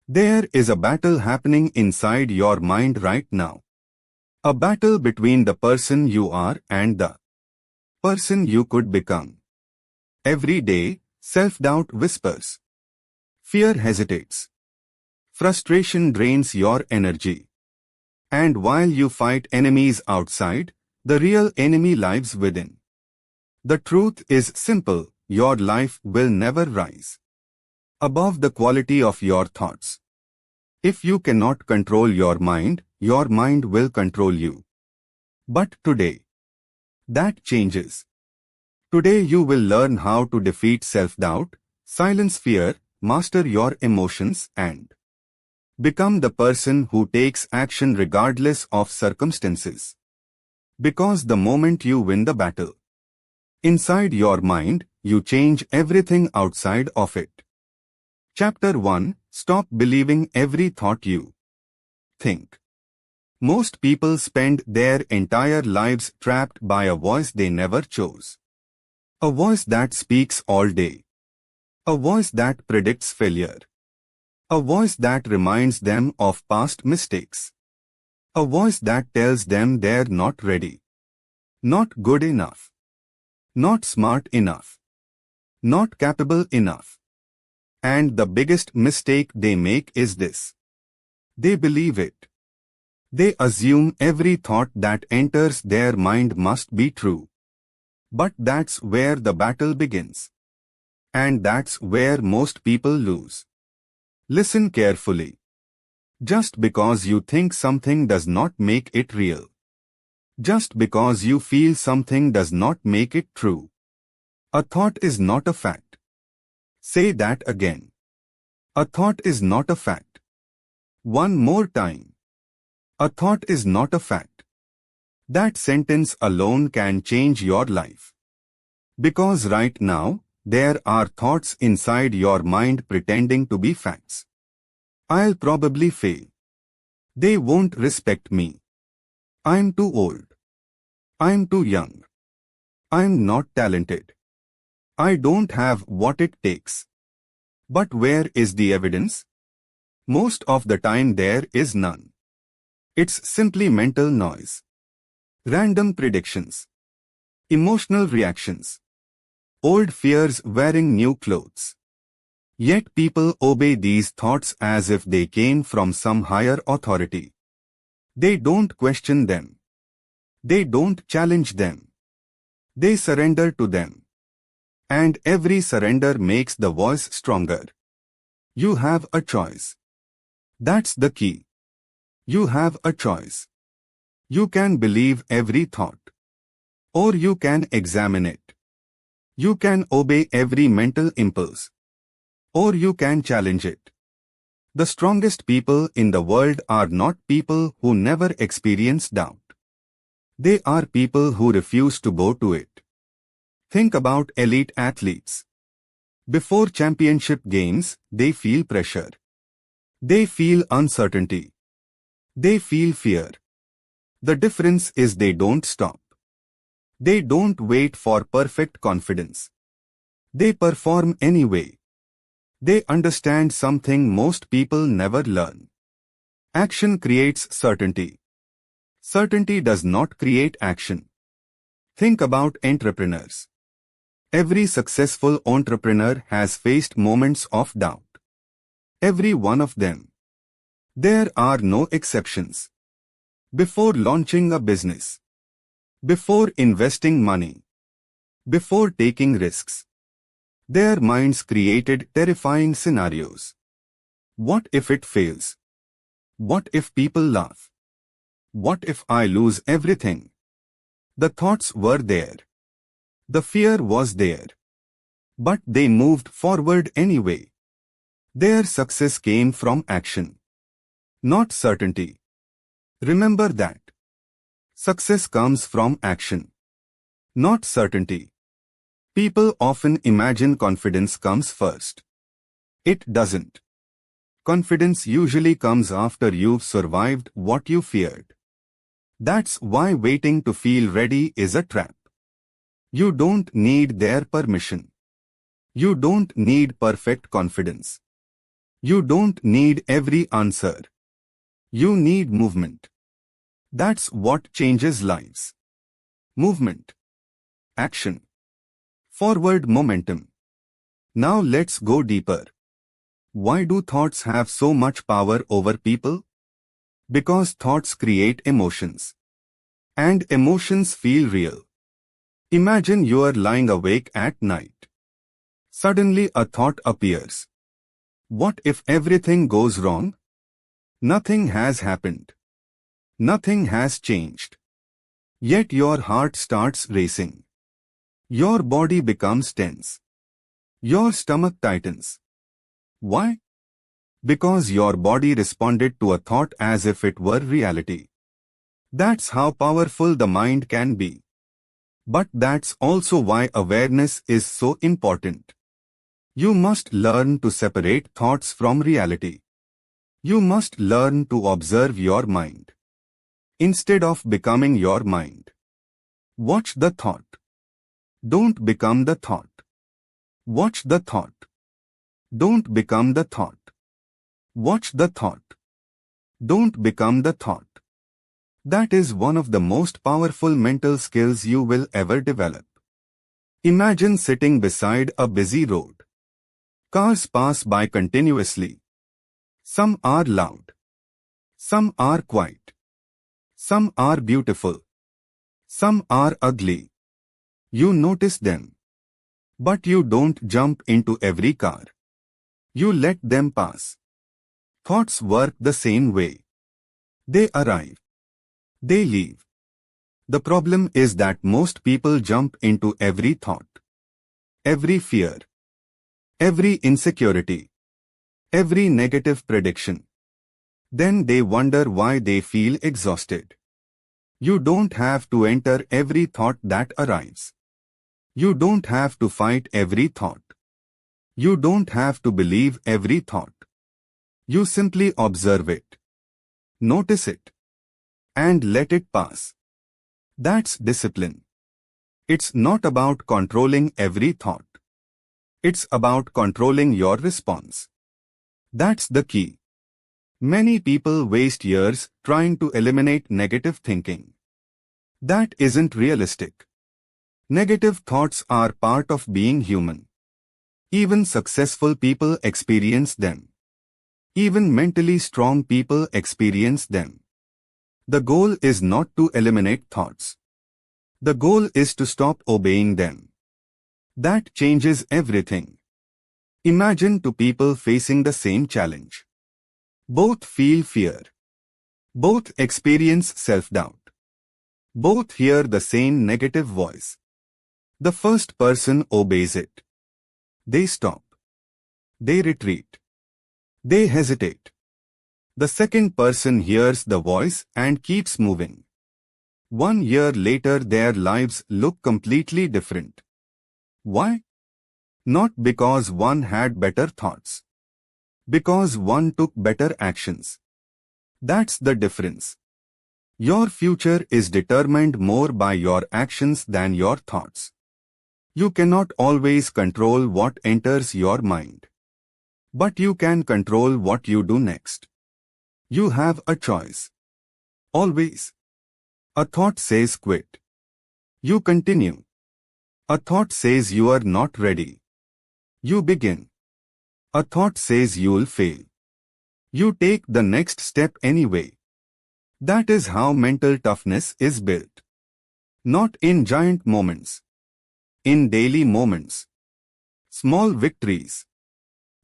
There is a battle happening inside your mind right now. A battle between the person you are and the person you could become. Every day, self-doubt whispers. Fear hesitates. Frustration drains your energy. And while you fight enemies outside, the real enemy lives within. The truth is simple, your life will never rise above the quality of your thoughts. If you cannot control your mind will control you. But today, that changes. Today you will learn how to defeat self-doubt, silence fear, master your emotions and become the person who takes action regardless of circumstances. Because the moment you win the battle inside your mind, you change everything outside of it. Chapter 1. Stop believing every thought you think. Most people spend their entire lives trapped by a voice they never chose. A voice that speaks all day. A voice that predicts failure. A voice that reminds them of past mistakes. A voice that tells them they're not ready. Not good enough. Not smart enough. Not capable enough. And the biggest mistake they make is this. They believe it. They assume every thought that enters their mind must be true. But that's where the battle begins. And that's where most people lose. Listen carefully. Just because you think something does not make it real. Just because you feel something does not make it true. A thought is not a fact. Say that again. A thought is not a fact. One more time. A thought is not a fact. That sentence alone can change your life. Because right now, there are thoughts inside your mind pretending to be facts. I'll probably fail. They won't respect me. I'm too old. I'm too young. I'm not talented. I don't have what it takes. But where is the evidence? Most of the time there is none. It's simply mental noise. Random predictions. Emotional reactions. Old fears wearing new clothes. Yet people obey these thoughts as if they came from some higher authority. They don't question them. They don't challenge them. They surrender to them. And every surrender makes the voice stronger. You have a choice. That's the key. You have a choice. You can believe every thought. Or you can examine it. You can obey every mental impulse. Or you can challenge it. The strongest people in the world are not people who never experience doubt. They are people who refuse to go to it. Think about elite athletes. Before championship games, they feel pressure. They feel uncertainty. They feel fear. The difference is they don't stop. They don't wait for perfect confidence. They perform anyway. They understand something most people never learn. Action creates certainty. Certainty does not create action. Think about entrepreneurs. Every successful entrepreneur has faced moments of doubt. Every one of them. There are no exceptions. Before launching a business. Before investing money. Before taking risks. Their minds created terrifying scenarios. What if it fails? What if people laugh? What if I lose everything? The thoughts were there. The fear was there. But they moved forward anyway. Their success came from action. Not certainty. Remember that. Success comes from action. Not certainty. People often imagine confidence comes first. It doesn't. Confidence usually comes after you've survived what you feared. That's why waiting to feel ready is a trap. You don't need their permission. You don't need perfect confidence. You don't need every answer. You need movement. That's what changes lives. Movement. Action. Forward momentum. Now let's go deeper. Why do thoughts have so much power over people? Because thoughts create emotions. And emotions feel real. Imagine you are lying awake at night. Suddenly a thought appears. What if everything goes wrong? Nothing has happened. Nothing has changed. Yet your heart starts racing. Your body becomes tense. Your stomach tightens. Why? Because your body responded to a thought as if it were reality. That's how powerful the mind can be. But that's also why awareness is so important. You must learn to separate thoughts from reality. You must learn to observe your mind. Instead of becoming your mind. Watch the thought. Don't become the thought. Watch the thought. Don't become the thought. Watch the thought. Don't become the thought. That is one of the most powerful mental skills you will ever develop. Imagine sitting beside a busy road. Cars pass by continuously. Some are loud. Some are quiet. Some are beautiful. Some are ugly. You notice them. But you don't jump into every car. You let them pass. Thoughts work the same way. They arrive. They leave. The problem is that most people jump into every thought. Every fear. Every insecurity. Every negative prediction. Then they wonder why they feel exhausted. You don't have to enter every thought that arrives. You don't have to fight every thought. You don't have to believe every thought. You simply observe it. Notice it. And let it pass. That's discipline. It's not about controlling every thought. It's about controlling your response. That's the key. Many people waste years trying to eliminate negative thinking. That isn't realistic. Negative thoughts are part of being human. Even successful people experience them. Even mentally strong people experience them. The goal is not to eliminate thoughts. The goal is to stop obeying them. That changes everything. Imagine two people facing the same challenge. Both feel fear. Both experience self-doubt. Both hear the same negative voice. The first person obeys it. They stop. They retreat. They hesitate. The second person hears the voice and keeps moving. 1 year later their lives look completely different. Why? Not because one had better thoughts. Because one took better actions. That's the difference. Your future is determined more by your actions than your thoughts. You cannot always control what enters your mind. But you can control what you do next. You have a choice. Always. A thought says quit. You continue. A thought says you are not ready. You begin. A thought says you'll fail. You take the next step anyway. That is how mental toughness is built. Not in giant moments. In daily moments. Small victories.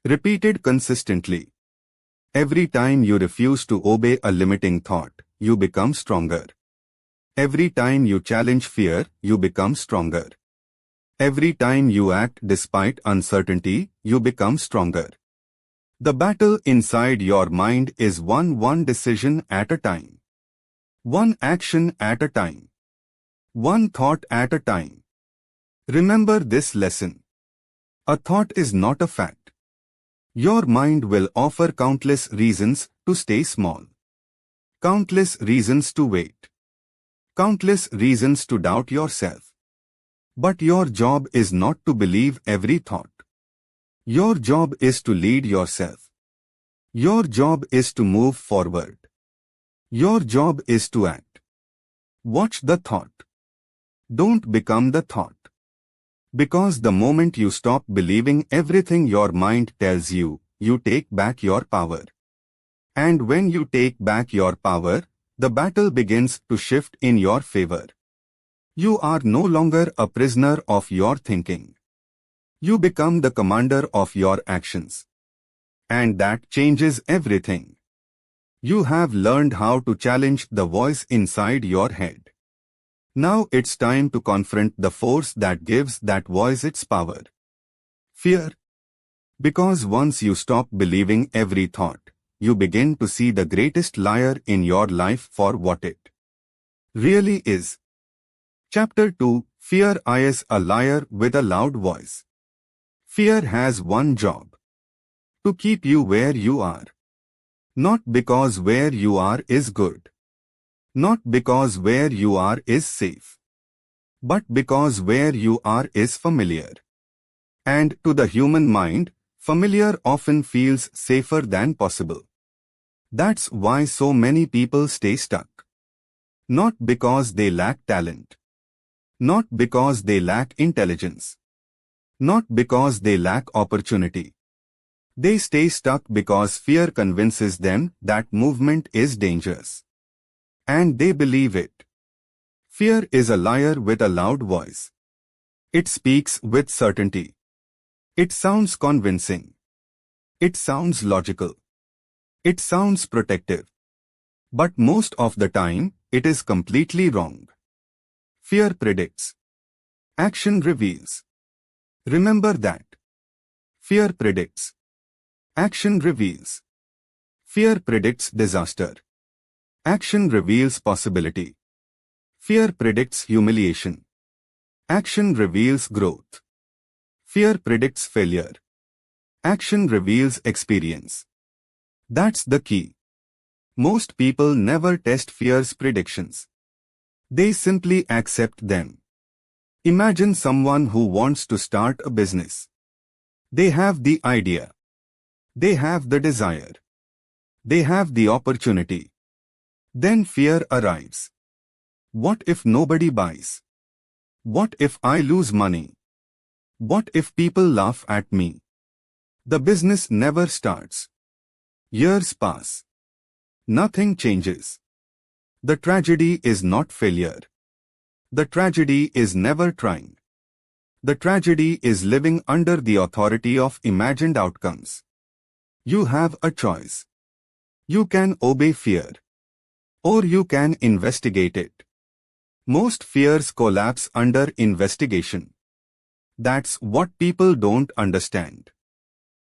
Repeated consistently. Every time you refuse to obey a limiting thought, you become stronger. Every time you challenge fear, you become stronger. Every time you act despite uncertainty, you become stronger. The battle inside your mind is one decision at a time. One action at a time. One thought at a time. Remember this lesson. A thought is not a fact. Your mind will offer countless reasons to stay small. Countless reasons to wait. Countless reasons to doubt yourself. But your job is not to believe every thought. Your job is to lead yourself. Your job is to move forward. Your job is to act. Watch the thought. Don't become the thought. Because the moment you stop believing everything your mind tells you, you take back your power. And when you take back your power, the battle begins to shift in your favor. You are no longer a prisoner of your thinking. You become the commander of your actions. And that changes everything. You have learned how to challenge the voice inside your head. Now it's time to confront the force that gives that voice its power. Fear. Because once you stop believing every thought, you begin to see the greatest liar in your life for what it really is. Chapter 2. Fear is a liar with a loud voice. Fear has one job: to keep you where you are. Not because where you are is good. Not because where you are is safe. But because where you are is familiar. And to the human mind, familiar often feels safer than possible. That's why so many people stay stuck. Not because they lack talent. Not because they lack intelligence. Not because they lack opportunity. They stay stuck because fear convinces them that movement is dangerous. And they believe it. Fear is a liar with a loud voice. It speaks with certainty. It sounds convincing. It sounds logical. It sounds protective. But most of the time, it is completely wrong. Fear predicts. Action reveals. Remember that. Fear predicts. Action reveals. Fear predicts disaster. Action reveals possibility. Fear predicts humiliation. Action reveals growth. Fear predicts failure. Action reveals experience. That's the key. Most people never test fear's predictions. They simply accept them. Imagine someone who wants to start a business. They have the idea. They have the desire. They have the opportunity. Then fear arrives. What if nobody buys? What if I lose money? What if people laugh at me? The business never starts. Years pass. Nothing changes. The tragedy is not failure. The tragedy is never trying. The tragedy is living under the authority of imagined outcomes. You have a choice. You can obey fear. Or you can investigate it. Most fears collapse under investigation. That's what people don't understand.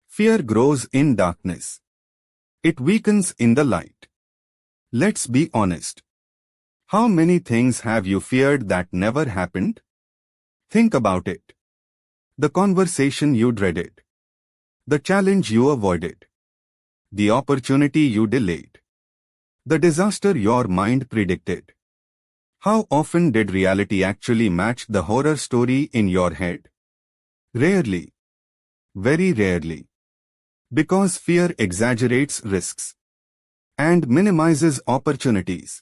Fear grows in darkness. It weakens in the light. Let's be honest. How many things have you feared that never happened? Think about it. The conversation you dreaded. The challenge you avoided. The opportunity you delayed. The disaster your mind predicted. How often did reality actually match the horror story in your head? Rarely. Very rarely. Because fear exaggerates risks and minimizes opportunities.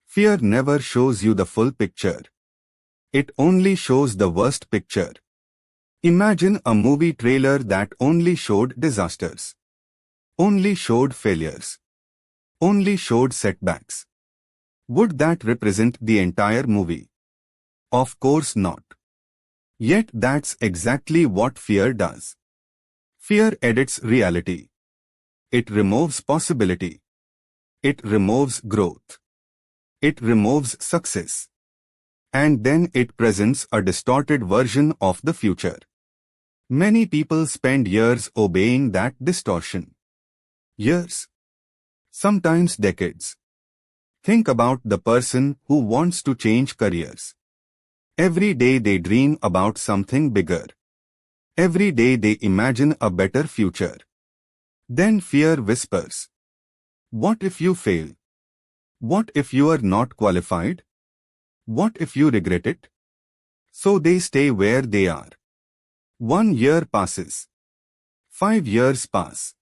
Fear never shows you the full picture. It only shows the worst picture. Imagine a movie trailer that only showed disasters. Only showed failures. Only showed setbacks. Would that represent the entire movie? Of course not. Yet that's exactly what fear does. Fear edits reality. It removes possibility. It removes growth. It removes success. And then it presents a distorted version of the future. Many people spend years obeying that distortion. Years. Sometimes decades. Think about the person who wants to change careers. Every day they dream about something bigger. Every day they imagine a better future. Then fear whispers. What if you fail? What if you are not qualified? What if you regret it? So they stay where they are. 1 year passes. 5 years pass.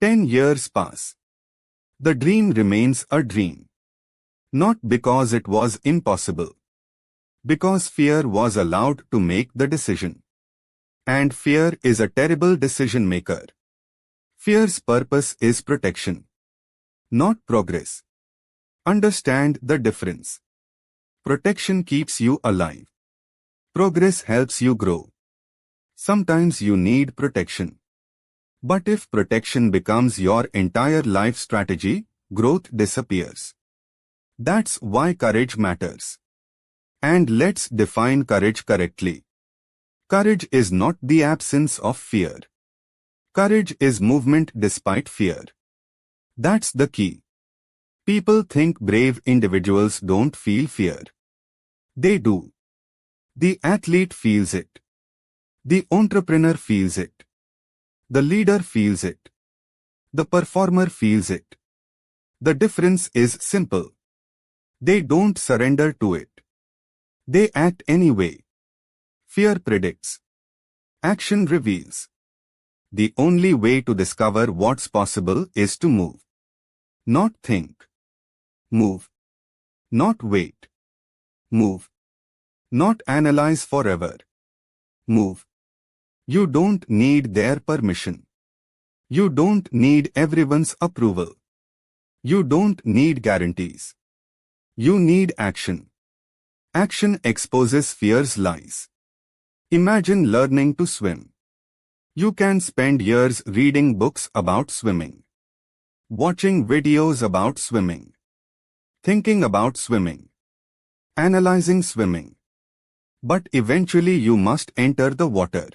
10 years pass. The dream remains a dream. Not because it was impossible. Because fear was allowed to make the decision. And fear is a terrible decision maker. Fear's purpose is protection, not progress. Understand the difference. Protection keeps you alive. Progress helps you grow. Sometimes you need protection. But if protection becomes your entire life strategy, growth disappears. That's why courage matters. And let's define courage correctly. Courage is not the absence of fear. Courage is movement despite fear. That's the key. People think brave individuals don't feel fear. They do. The athlete feels it. The entrepreneur feels it. The leader feels it. The performer feels it. The difference is simple. They don't surrender to it. They act anyway. Fear predicts. Action reveals. The only way to discover what's possible is to move. Not think. Move. Not wait. Move. Not analyze forever. Move. You don't need their permission. You don't need everyone's approval. You don't need guarantees. You need action. Action exposes fear's lies. Imagine learning to swim. You can spend years reading books about swimming, watching videos about swimming, thinking about swimming, analyzing swimming. But eventually you must enter the water.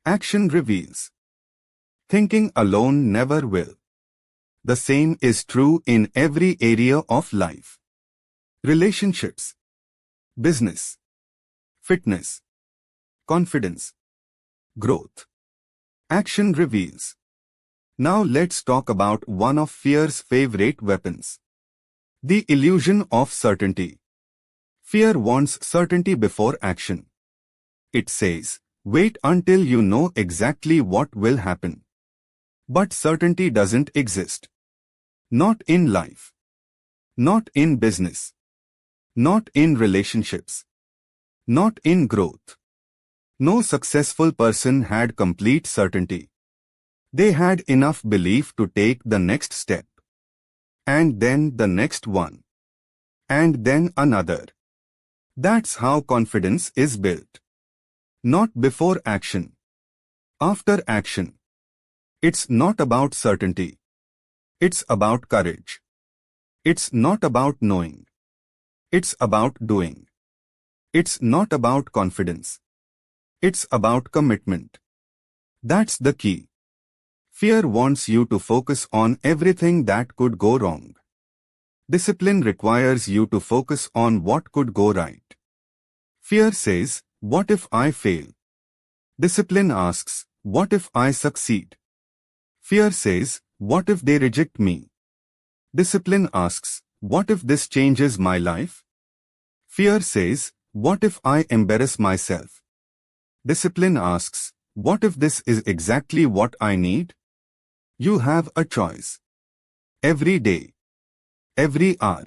Action reveals. Thinking alone never will. The same is true in every area of life. Relationships, business, fitness, confidence, growth. Action reveals. Now let's talk about one of fear's favorite weapons. The illusion of certainty. Fear wants certainty before action. It says, wait until you know exactly what will happen. But certainty doesn't exist. Not in life. Not in business. Not in relationships. Not in growth. No successful person had complete certainty. They had enough belief to take the next step. And then the next one. And then another. That's how confidence is built. Not before action. After action. It's not about certainty. It's about courage. It's not about knowing. It's about doing. It's not about confidence. It's about commitment. That's the key. Fear wants you to focus on everything that could go wrong. Discipline requires you to focus on what could go right. Fear says, what if I fail? Discipline asks, what if I succeed? Fear says, what if they reject me? Discipline asks, what if this changes my life? Fear says, what if I embarrass myself? Discipline asks, what if this is exactly what I need? You have a choice. Every day. Every hour.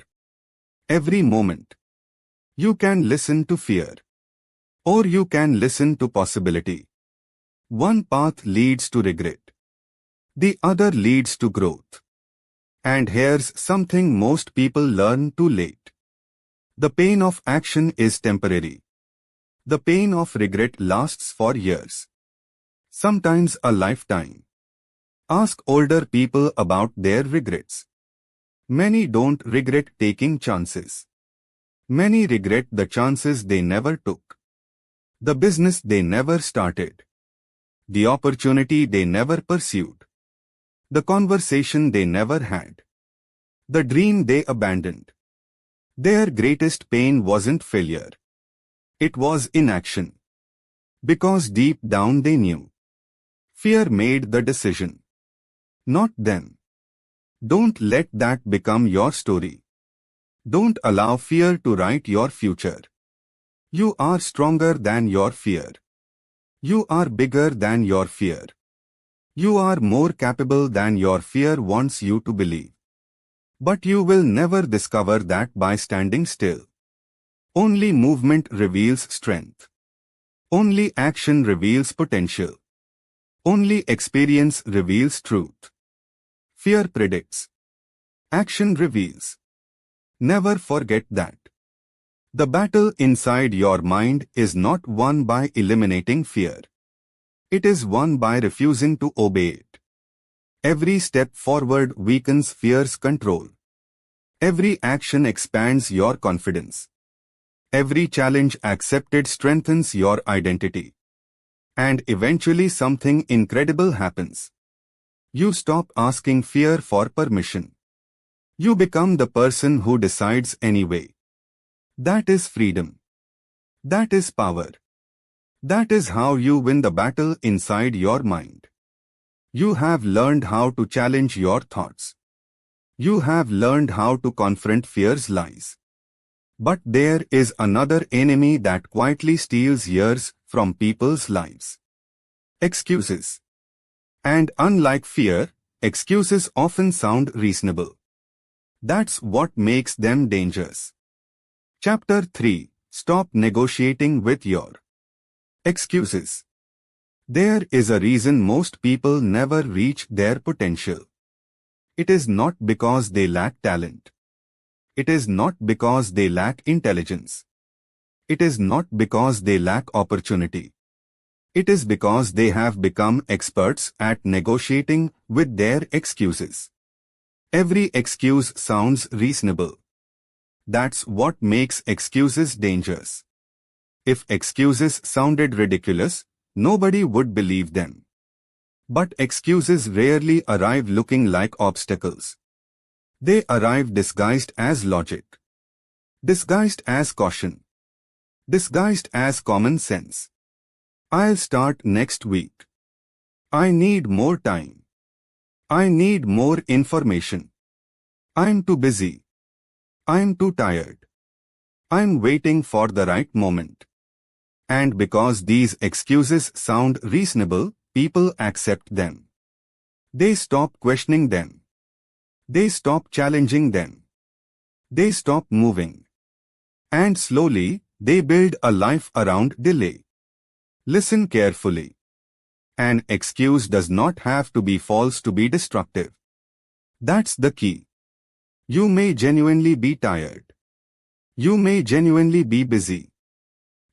Every moment. You can listen to fear. Or you can listen to possibility. One path leads to regret. The other leads to growth. And here's something most people learn too late. The pain of action is temporary. The pain of regret lasts for years. Sometimes a lifetime. Ask older people about their regrets. Many don't regret taking chances. Many regret the chances they never took. The business they never started. The opportunity they never pursued. The conversation they never had. The dream they abandoned. Their greatest pain wasn't failure. It was inaction. Because deep down they knew. Fear made the decision. Not them. Don't let that become your story. Don't allow fear to write your future. You are stronger than your fear. You are bigger than your fear. You are more capable than your fear wants you to believe. But you will never discover that by standing still. Only movement reveals strength. Only action reveals potential. Only experience reveals truth. Fear predicts. Action reveals. Never forget that. The battle inside your mind is not won by eliminating fear. It is won by refusing to obey it. Every step forward weakens fear's control. Every action expands your confidence. Every challenge accepted strengthens your identity. And eventually something incredible happens. You stop asking fear for permission. You become the person who decides anyway. That is freedom. That is power. That is how you win the battle inside your mind. You have learned how to challenge your thoughts. You have learned how to confront fear's lies. But there is another enemy that quietly steals years from people's lives. Excuses. And unlike fear, excuses often sound reasonable. That's what makes them dangerous. Chapter 3. Stop negotiating with your excuses. There is a reason most people never reach their potential. It is not because they lack talent. It is not because they lack intelligence. It is not because they lack opportunity. It is because they have become experts at negotiating with their excuses. Every excuse sounds reasonable. That's what makes excuses dangerous. If excuses sounded ridiculous, nobody would believe them. But excuses rarely arrive looking like obstacles. They arrive disguised as logic, disguised as caution, disguised as common sense. I'll start next week. I need more time. I need more information. I'm too busy. I'm too tired. I'm waiting for the right moment. And because these excuses sound reasonable, people accept them. They stop questioning them. They stop challenging them. They stop moving. And slowly, they build a life around delay. Listen carefully. An excuse does not have to be false to be destructive. That's the key. You may genuinely be tired. You may genuinely be busy.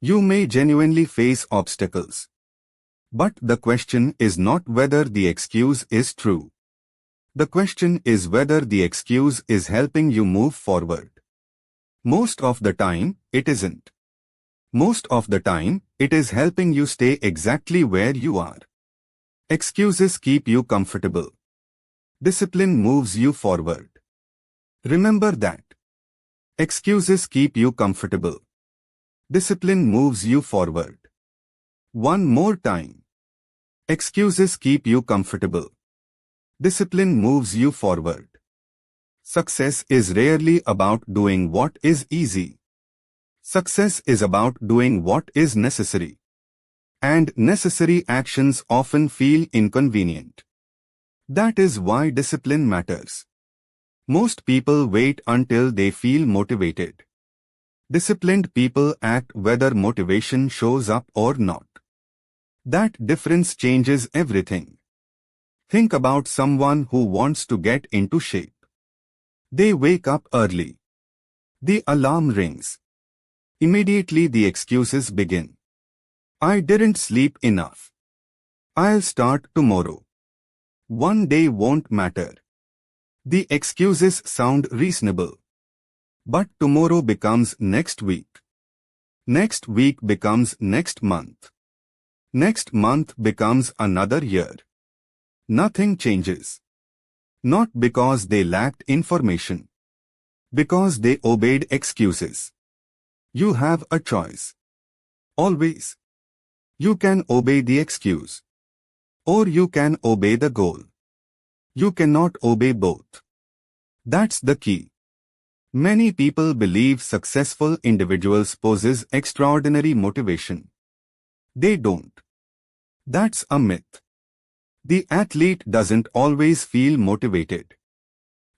You may genuinely face obstacles. But the question is not whether the excuse is true. The question is whether the excuse is helping you move forward. Most of the time, it isn't. Most of the time, it is helping you stay exactly where you are. Excuses keep you comfortable. Discipline moves you forward. Remember that. Excuses keep you comfortable. Discipline moves you forward. One more time. Excuses keep you comfortable. Discipline moves you forward. Success is rarely about doing what is easy. Success is about doing what is necessary. And necessary actions often feel inconvenient. That is why discipline matters. Most people wait until they feel motivated. Disciplined people act whether motivation shows up or not. That difference changes everything. Think about someone who wants to get into shape. They wake up early. The alarm rings. Immediately the excuses begin. I didn't sleep enough. I'll start tomorrow. One day won't matter. The excuses sound reasonable. But tomorrow becomes next week. Next week becomes next month. Next month becomes another year. Nothing changes. Not because they lacked information. Because they obeyed excuses. You have a choice. Always. You can obey the excuse. Or you can obey the goal. You cannot obey both. That's the key. Many people believe successful individuals possess extraordinary motivation. They don't. That's a myth. The athlete doesn't always feel motivated.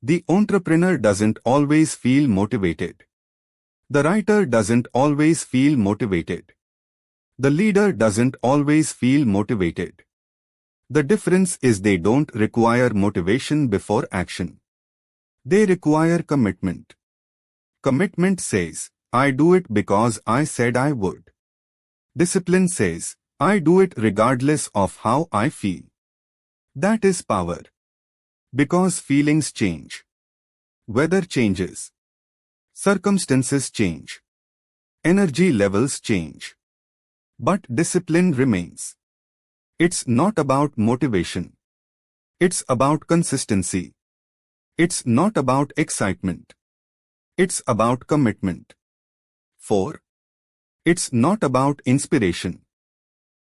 The entrepreneur doesn't always feel motivated. The writer doesn't always feel motivated. The leader doesn't always feel motivated. The difference is they don't require motivation before action. They require commitment. Commitment says, I do it because I said I would. Discipline says, I do it regardless of how I feel. That is power. Because feelings change. Weather changes. Circumstances change. Energy levels change. But discipline remains. It's not about motivation. It's about consistency. It's not about excitement. It's about commitment. 4. It's not about inspiration.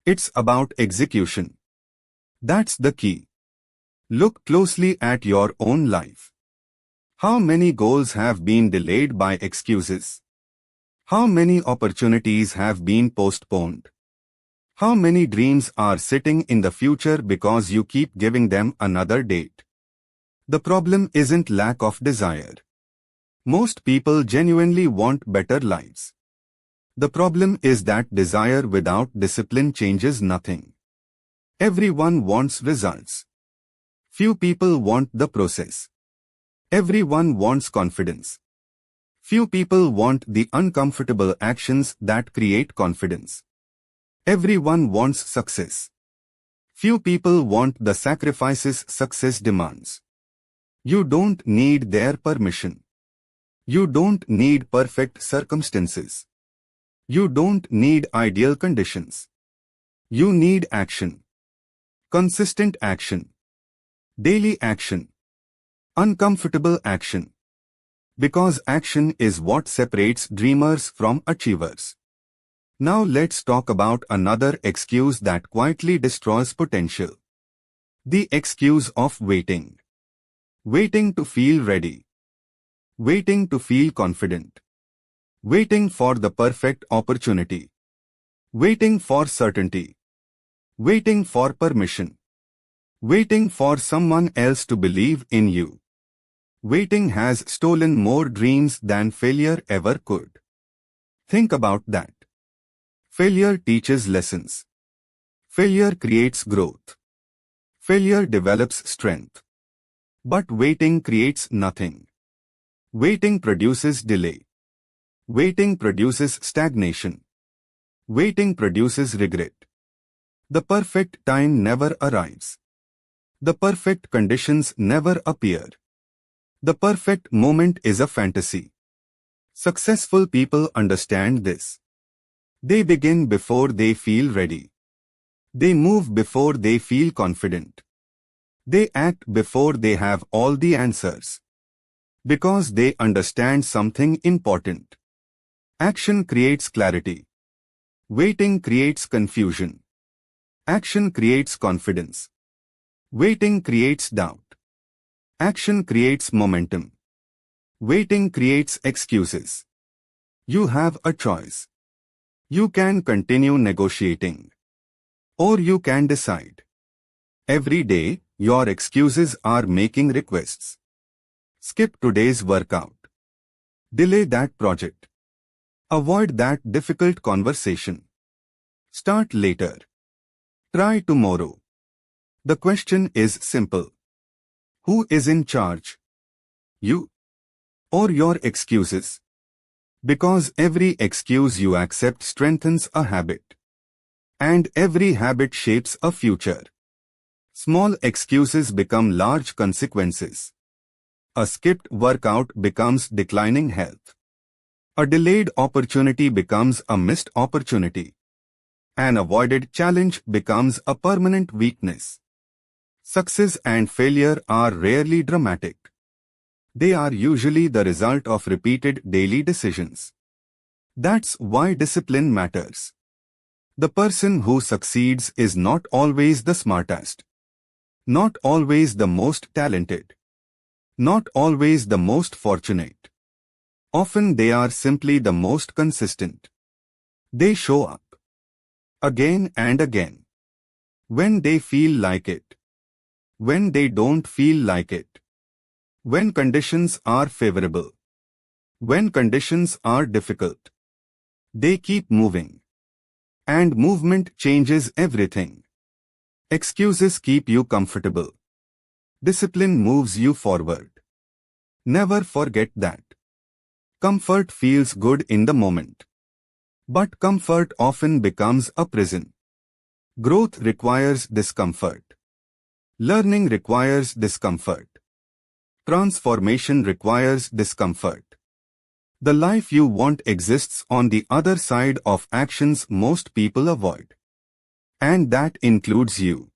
It's about execution. That's the key. Look closely at your own life. How many goals have been delayed by excuses? How many opportunities have been postponed? How many dreams are sitting in the future because you keep giving them another date? The problem isn't lack of desire. Most people genuinely want better lives. The problem is that desire without discipline changes nothing. Everyone wants results. Few people want the process. Everyone wants confidence. Few people want the uncomfortable actions that create confidence. Everyone wants success. Few people want the sacrifices success demands. You don't need their permission. You don't need perfect circumstances. You don't need ideal conditions. You need action. Consistent action. Daily action. Uncomfortable action. Because action is what separates dreamers from achievers. Now let's talk about another excuse that quietly destroys potential. The excuse of waiting. Waiting to feel ready. Waiting to feel confident. Waiting for the perfect opportunity. Waiting for certainty. Waiting for permission. Waiting for someone else to believe in you. Waiting has stolen more dreams than failure ever could. Think about that. Failure teaches lessons. Failure creates growth. Failure develops strength. But waiting creates nothing. Waiting produces delay. Waiting produces stagnation. Waiting produces regret. The perfect time never arrives. The perfect conditions never appear. The perfect moment is a fantasy. Successful people understand this. They begin before they feel ready. They move before they feel confident. They act before they have all the answers. Because they understand something important. Action creates clarity. Waiting creates confusion. Action creates confidence. Waiting creates doubt. Action creates momentum. Waiting creates excuses. You have a choice. You can continue negotiating. Or you can decide. Every day, your excuses are making requests. Skip today's workout. Delay that project. Avoid that difficult conversation. Start later. Try tomorrow. The question is simple. Who is in charge? You or your excuses? Because every excuse you accept strengthens a habit. And every habit shapes a future. Small excuses become large consequences. A skipped workout becomes declining health. A delayed opportunity becomes a missed opportunity. An avoided challenge becomes a permanent weakness. Success and failure are rarely dramatic. They are usually the result of repeated daily decisions. That's why discipline matters. The person who succeeds is not always the smartest. Not always the most talented. Not always the most fortunate. Often they are simply the most consistent. They show up. Again and again. When they feel like it. when they don't feel like it, when conditions are favorable, when conditions are difficult. They keep moving. And movement changes everything. Excuses keep you comfortable. Discipline moves you forward. Never forget that. Comfort feels good in the moment. But comfort often becomes a prison. Growth requires discomfort. Learning requires discomfort. Transformation requires discomfort. The life you want exists on the other side of actions most people avoid. And that includes you.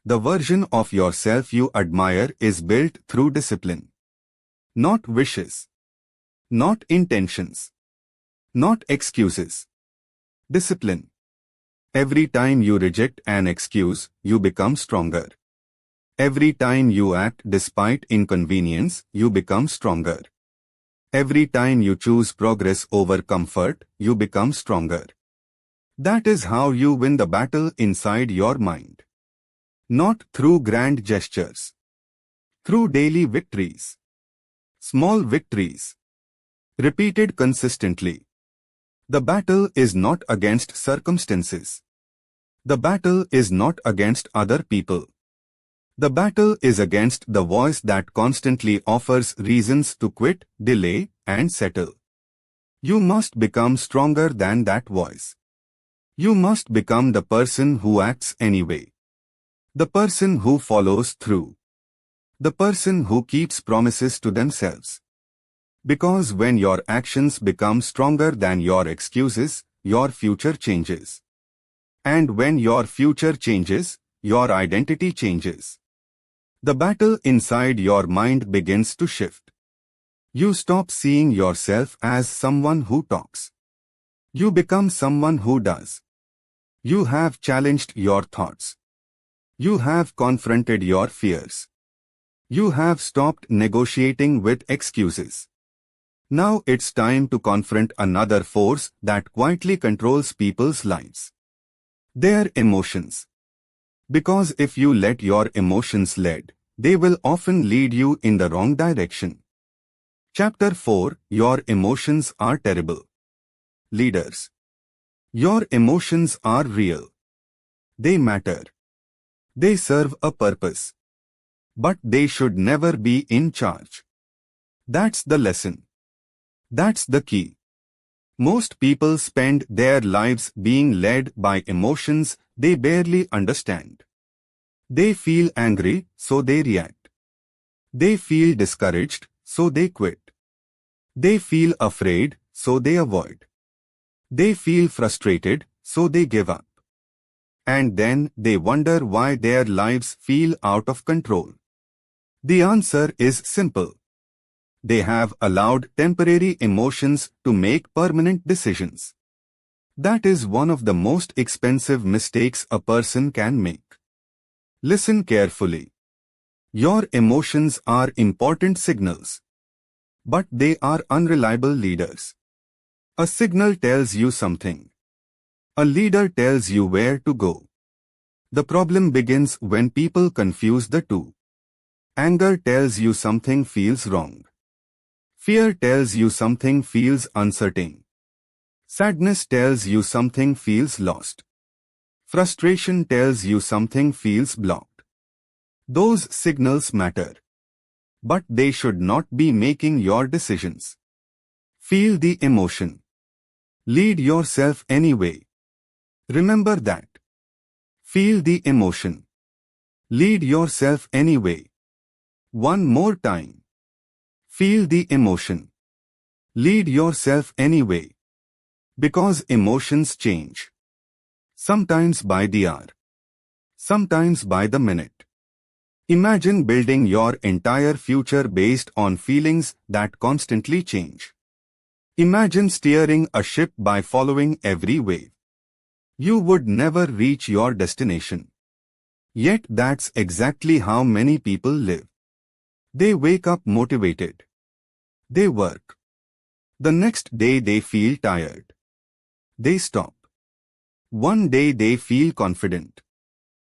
The version of yourself you admire is built through discipline. Not wishes. Not intentions. Not excuses. Discipline. Every time you reject an excuse, you become stronger. Every time you act despite inconvenience, you become stronger. Every time you choose progress over comfort, you become stronger. That is how you win the battle inside your mind. Not through grand gestures. Through daily victories. Small victories. Repeated consistently. The battle is not against circumstances. The battle is not against other people. The battle is against the voice that constantly offers reasons to quit, delay, and settle. You must become stronger than that voice. You must become the person who acts anyway. The person who follows through. The person who keeps promises to themselves. Because when your actions become stronger than your excuses, your future changes. And when your future changes, your identity changes. The battle inside your mind begins to shift. You stop seeing yourself as someone who talks. You become someone who does. You have challenged your thoughts. You have confronted your fears. You have stopped negotiating with excuses. Now it's time to confront another force that quietly controls people's lives. Their emotions. Because if you let your emotions lead, they will often lead you in the wrong direction. Chapter 4. Your emotions are terrible. Leaders. Your emotions are real. They matter. They serve a purpose. But they should never be in charge. That's the lesson. That's the key. Most people spend their lives being led by emotions they barely understand. They feel angry, so they react. They feel discouraged, so they quit. They feel afraid, so they avoid. They feel frustrated, so they give up. And then they wonder why their lives feel out of control. The answer is simple. They have allowed temporary emotions to make permanent decisions. That is one of the most expensive mistakes a person can make. Listen carefully. Your emotions are important signals. But they are unreliable leaders. A signal tells you something. A leader tells you where to go. The problem begins when people confuse the two. Anger tells you something feels wrong. Fear tells you something feels uncertain. Sadness tells you something feels lost. Frustration tells you something feels blocked. Those signals matter. But they should not be making your decisions. Feel the emotion. Lead yourself anyway. Remember that. Feel the emotion. Lead yourself anyway. One more time. Feel the emotion. Lead yourself anyway. Because emotions change. Sometimes by the hour. Sometimes by the minute. Imagine building your entire future based on feelings that constantly change. Imagine steering a ship by following every wave. You would never reach your destination. Yet that's exactly how many people live. They wake up motivated. They work. The next day they feel tired. They stop. One day they feel confident.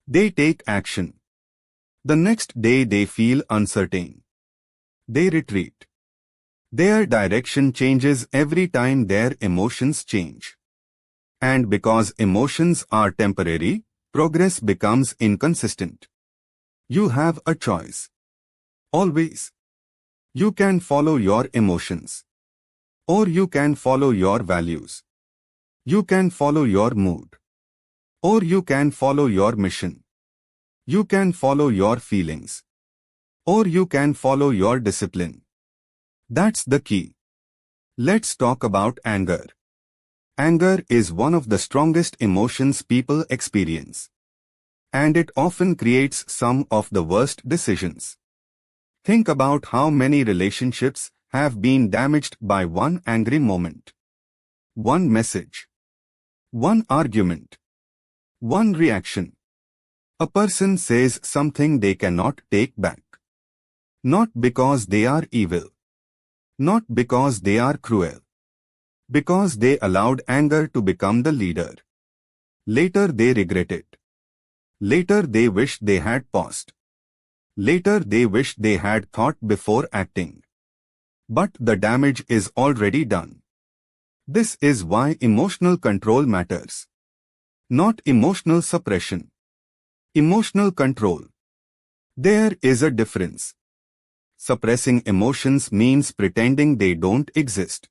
They take action. The next day they feel uncertain. They retreat. Their direction changes every time their emotions change. And because emotions are temporary, progress becomes inconsistent. You have a choice. Always. You can follow your emotions. Or you can follow your values. You can follow your mood. Or you can follow your mission. You can follow your feelings. Or you can follow your discipline. That's the key. Let's talk about anger. Anger is one of the strongest emotions people experience. And it often creates some of the worst decisions. Think about how many relationships have been damaged by one angry moment. One message. One argument. One reaction. A person says something they cannot take back. Not because they are evil. Not because they are cruel. Because they allowed anger to become the leader. Later they regret it. Later they wish they had paused. Later they wish they had thought before acting. But the damage is already done. This is why emotional control matters. Not emotional suppression. Emotional control. There is a difference. Suppressing emotions means pretending they don't exist.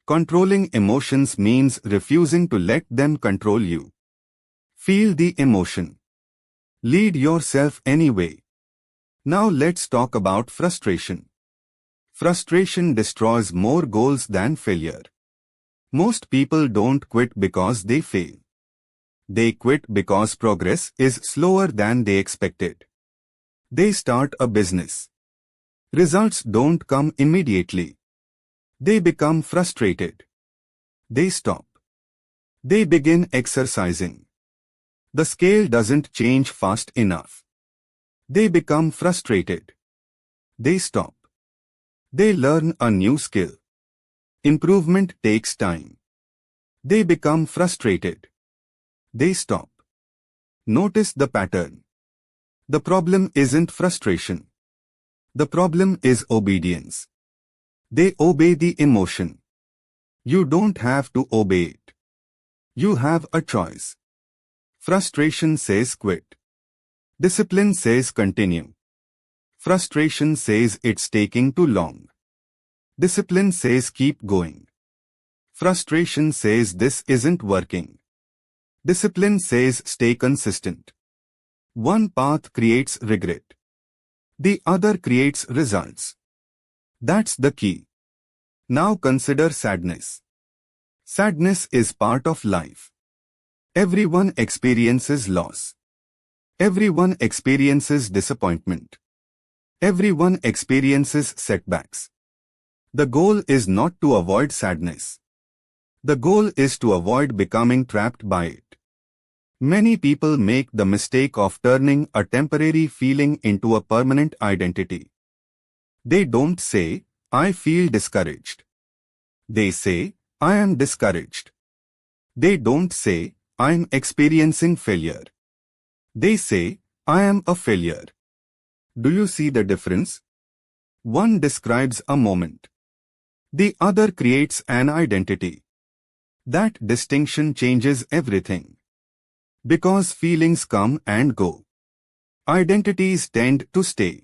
Controlling emotions means refusing to let them control you. Feel the emotion. Lead yourself anyway. Now let's talk about frustration. Frustration destroys more goals than failure. Most people don't quit because they fail. They quit because progress is slower than they expected. They start a business. Results don't come immediately. They become frustrated. They stop. They begin exercising. The scale doesn't change fast enough. They become frustrated. They stop. They learn a new skill. Improvement takes time. They become frustrated. They stop. Notice the pattern. The problem isn't frustration. The problem is obedience. They obey the emotion. You don't have to obey it. You have a choice. Frustration says quit. Discipline says continue. Frustration says it's taking too long. Discipline says keep going. Frustration says this isn't working. Discipline says stay consistent. One path creates regret. The other creates results. That's the key. Now consider sadness. Sadness is part of life. Everyone experiences loss. Everyone experiences disappointment. Everyone experiences setbacks. The goal is not to avoid sadness. The goal is to avoid becoming trapped by it. Many people make the mistake of turning a temporary feeling into a permanent identity. They don't say, I feel discouraged. They say, I am discouraged. They don't say, I am experiencing failure. They say, I am a failure. Do you see the difference? One describes a moment. The other creates an identity. That distinction changes everything. Because feelings come and go. Identities tend to stay.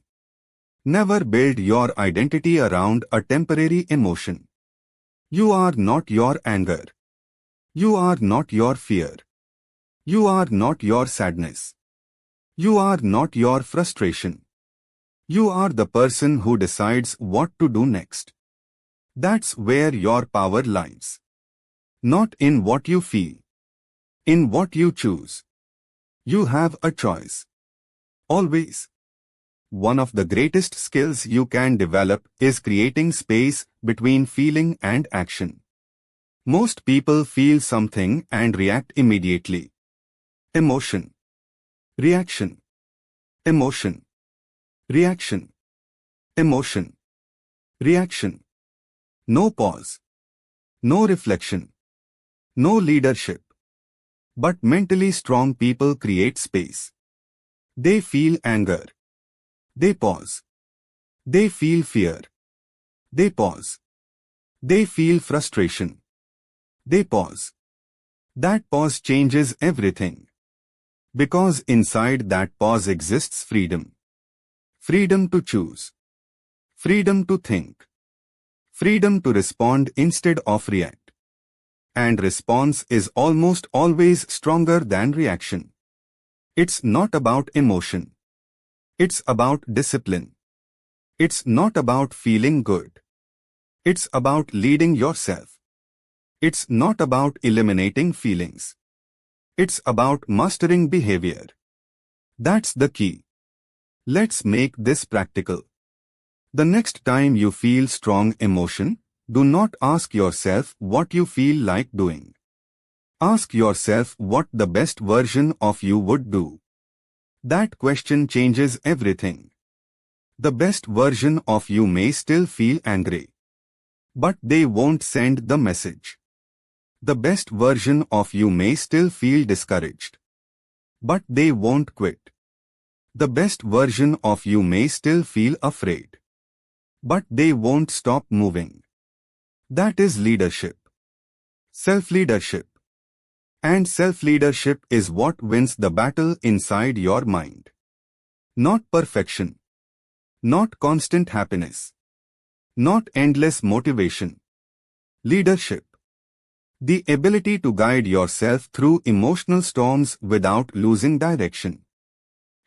Never build your identity around a temporary emotion. You are not your anger. You are not your fear. You are not your sadness. You are not your frustration. You are the person who decides what to do next. That's where your power lies. Not in what you feel. In what you choose. You have a choice. Always. One of the greatest skills you can develop is creating space between feeling and action. Most people feel something and react immediately. Emotion. Reaction. Emotion. Reaction. Emotion. Reaction. No pause. No reflection. No leadership. But mentally strong people create space. They feel anger. They pause. They feel fear. They pause. They feel frustration. They pause. That pause changes everything. Because inside that pause exists freedom. Freedom to choose. Freedom to think. Freedom to respond instead of react. And response is almost always stronger than reaction. It's not about emotion. It's about discipline. It's not about feeling good. It's about leading yourself. It's not about eliminating feelings. It's about mastering behavior. That's the key. Let's make this practical. The next time you feel strong emotion, do not ask yourself what you feel like doing. Ask yourself what the best version of you would do. That question changes everything. The best version of you may still feel angry. But they won't send the message. The best version of you may still feel discouraged. But they won't quit. The best version of you may still feel afraid. But they won't stop moving. That is leadership. Self-leadership. And self-leadership is what wins the battle inside your mind. Not perfection. Not constant happiness. Not endless motivation. Leadership. The ability to guide yourself through emotional storms without losing direction.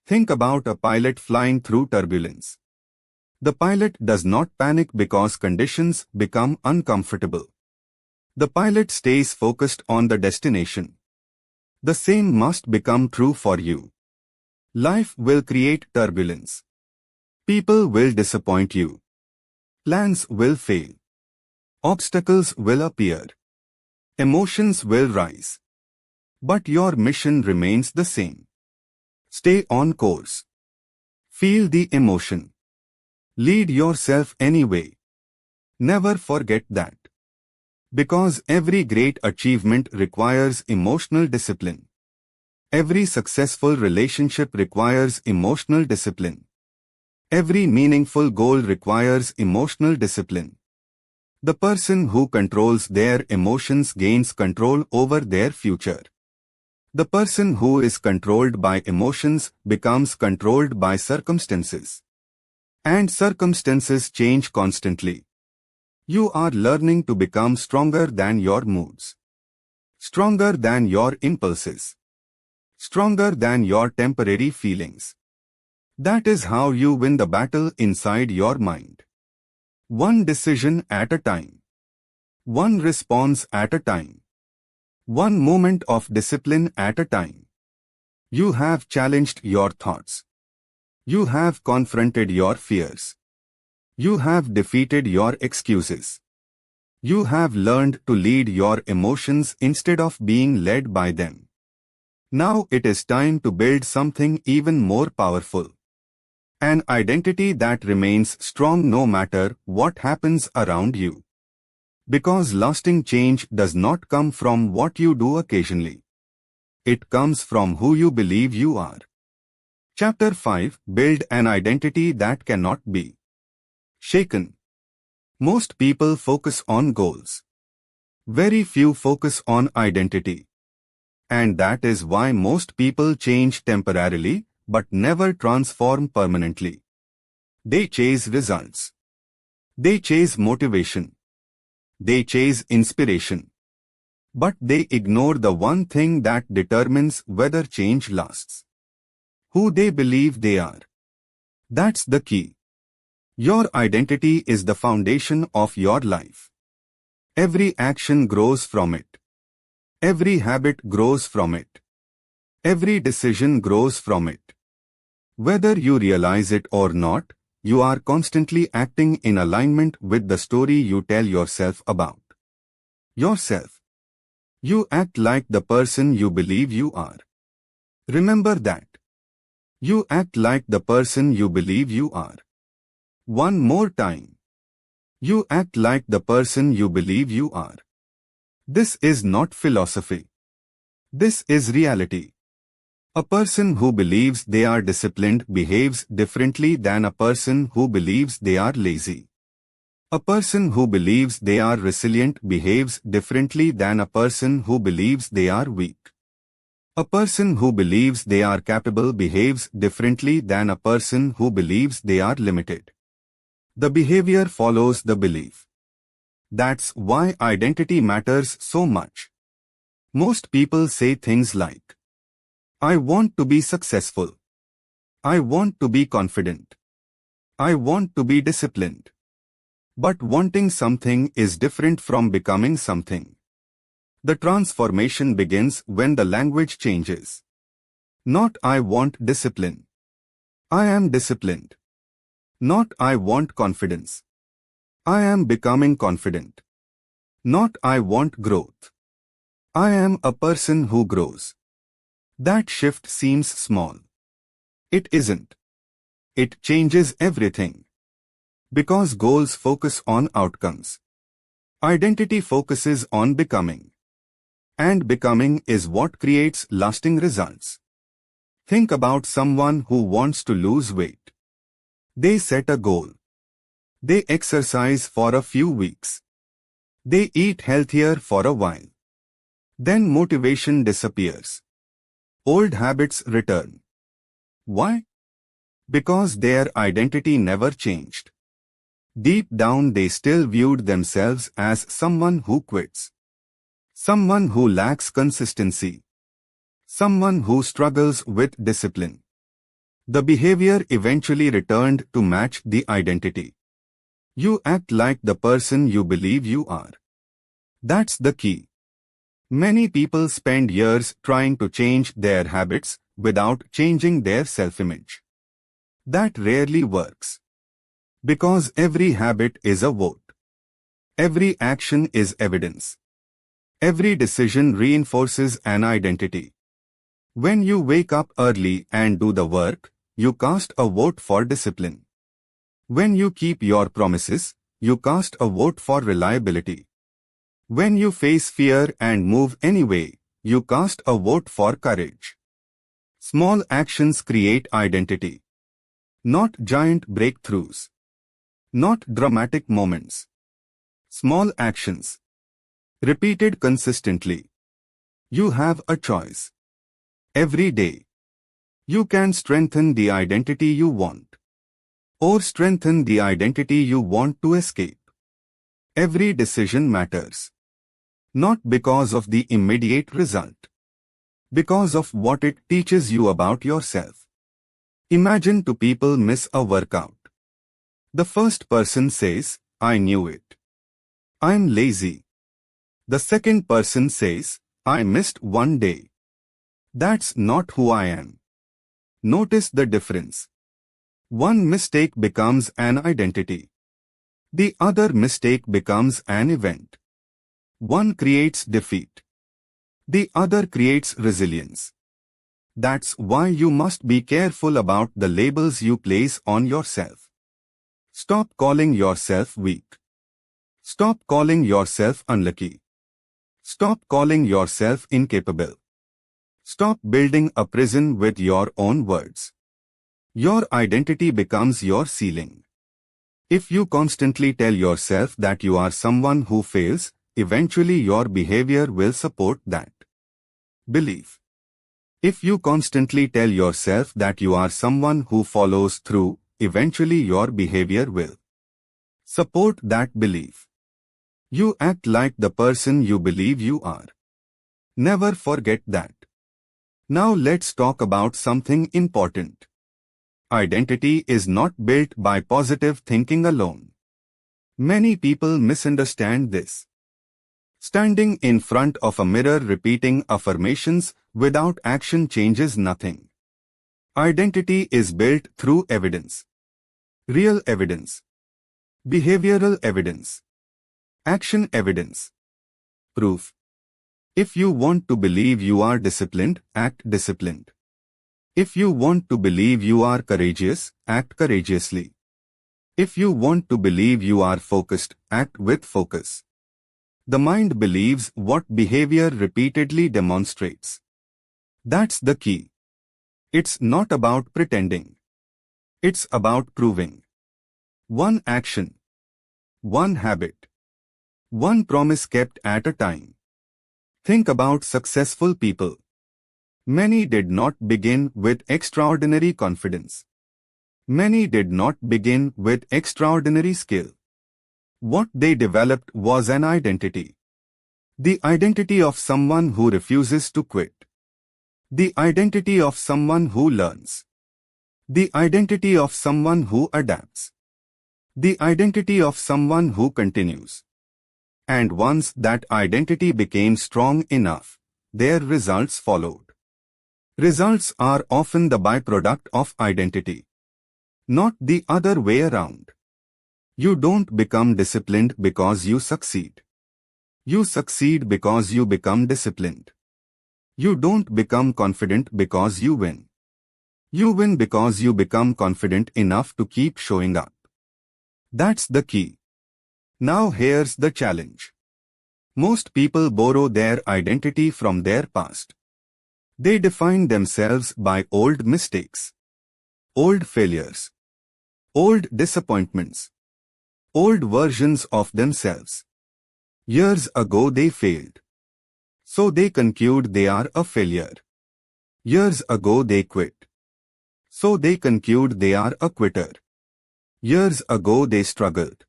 Think about a pilot flying through turbulence. The pilot does not panic because conditions become uncomfortable. The pilot stays focused on the destination. The same must become true for you. Life will create turbulence. People will disappoint you. Plans will fail. Obstacles will appear. Emotions will rise. But your mission remains the same. Stay on course. Feel the emotion. Lead yourself anyway. Never forget that. Because every great achievement requires emotional discipline. Every successful relationship requires emotional discipline. Every meaningful goal requires emotional discipline. The person who controls their emotions gains control over their future. The person who is controlled by emotions becomes controlled by circumstances. And circumstances change constantly. You are learning to become stronger than your moods. Stronger than your impulses. Stronger than your temporary feelings. That is how you win the battle inside your mind. One decision at a time. One response at a time. One moment of discipline at a time. You have challenged your thoughts. You have confronted your fears. You have defeated your excuses. You have learned to lead your emotions instead of being led by them. Now it is time to build something even more powerful. An identity that remains strong no matter what happens around you. Because lasting change does not come from what you do occasionally. It comes from who you believe you are. Chapter 5. Build an identity that cannot be shaken. Most people focus on goals. Very few focus on identity. And that is why most people change temporarily, but never transform permanently. They chase results. They chase motivation. They chase inspiration. But they ignore the one thing that determines whether change lasts. Who they believe they are. That's the key. Your identity is the foundation of your life. Every action grows from it. Every habit grows from it. Every decision grows from it. Whether you realize it or not, you are constantly acting in alignment with the story you tell yourself about yourself. You act like the person you believe you are. Remember that. You act like the person you believe you are. One more time. You act like the person you believe you are. This is not philosophy. This is reality. A person who believes they are disciplined behaves differently than a person who believes they are lazy. A person who believes they are resilient behaves differently than a person who believes they are weak. A person who believes they are capable behaves differently than a person who believes they are limited. The behavior follows the belief. That's why identity matters so much. Most people say things like, I want to be successful. I want to be confident. I want to be disciplined. But wanting something is different from becoming something. The transformation begins when the language changes. Not I want discipline. I am disciplined. Not I want confidence. I am becoming confident. Not I want growth. I am a person who grows. That shift seems small. It isn't. It changes everything. Because goals focus on outcomes. Identity focuses on becoming. And becoming is what creates lasting results. Think about someone who wants to lose weight. They set a goal. They exercise for a few weeks. They eat healthier for a while. Then motivation disappears. Old habits return. Why? Because their identity never changed. Deep down they still viewed themselves as someone who quits. Someone who lacks consistency. Someone who struggles with discipline. The behavior eventually returned to match the identity. You act like the person you believe you are. That's the key. Many people spend years trying to change their habits without changing their self-image. That rarely works. Because every habit is a vote. Every action is evidence. Every decision reinforces an identity. When you wake up early and do the work, you cast a vote for discipline. When you keep your promises, you cast a vote for reliability. When you face fear and move anyway, you cast a vote for courage. Small actions create identity. Not giant breakthroughs. Not dramatic moments. Small actions. Repeated consistently. You have a choice. Every day. You can strengthen the identity you want. Or strengthen the identity you want to escape. Every decision matters. Not because of the immediate result. Because of what it teaches you about yourself. Imagine two people miss a workout. The first person says, I knew it. I'm lazy. The second person says, I missed one day. That's not who I am. Notice the difference. One mistake becomes an identity. The other mistake becomes an event. One creates defeat. The other creates resilience. That's why you must be careful about the labels you place on yourself. Stop calling yourself weak. Stop calling yourself unlucky. Stop calling yourself incapable. Stop building a prison with your own words. Your identity becomes your ceiling. If you constantly tell yourself that you are someone who fails, eventually your behavior will support that belief. If you constantly tell yourself that you are someone who follows through, eventually your behavior will support that belief. You act like the person you believe you are. Never forget that. Now let's talk about something important. Identity is not built by positive thinking alone. Many people misunderstand this. Standing in front of a mirror repeating affirmations without action changes nothing. Identity is built through evidence. Real evidence. Behavioral evidence. Action evidence. Proof. If you want to believe you are disciplined, act disciplined. If you want to believe you are courageous, act courageously. If you want to believe you are focused, act with focus. The mind believes what behavior repeatedly demonstrates. That's the key. It's not about pretending. It's about proving. One action, one habit, one promise kept at a time. Think about successful people. Many did not begin with extraordinary confidence. Many did not begin with extraordinary skill. What they developed was an identity. The identity of someone who refuses to quit. The identity of someone who learns. The identity of someone who adapts. The identity of someone who continues. And once that identity became strong enough, their results followed. Results are often the byproduct of identity, not the other way around. You don't become disciplined because you succeed. You succeed because you become disciplined. You don't become confident because you win. You win because you become confident enough to keep showing up. That's the key. Now here's the challenge. Most people borrow their identity from their past. They define themselves by old mistakes, old failures, old disappointments, old versions of themselves. Years ago they failed. So they conclude they are a failure. Years ago they quit. So they conclude they are a quitter. Years ago they struggled.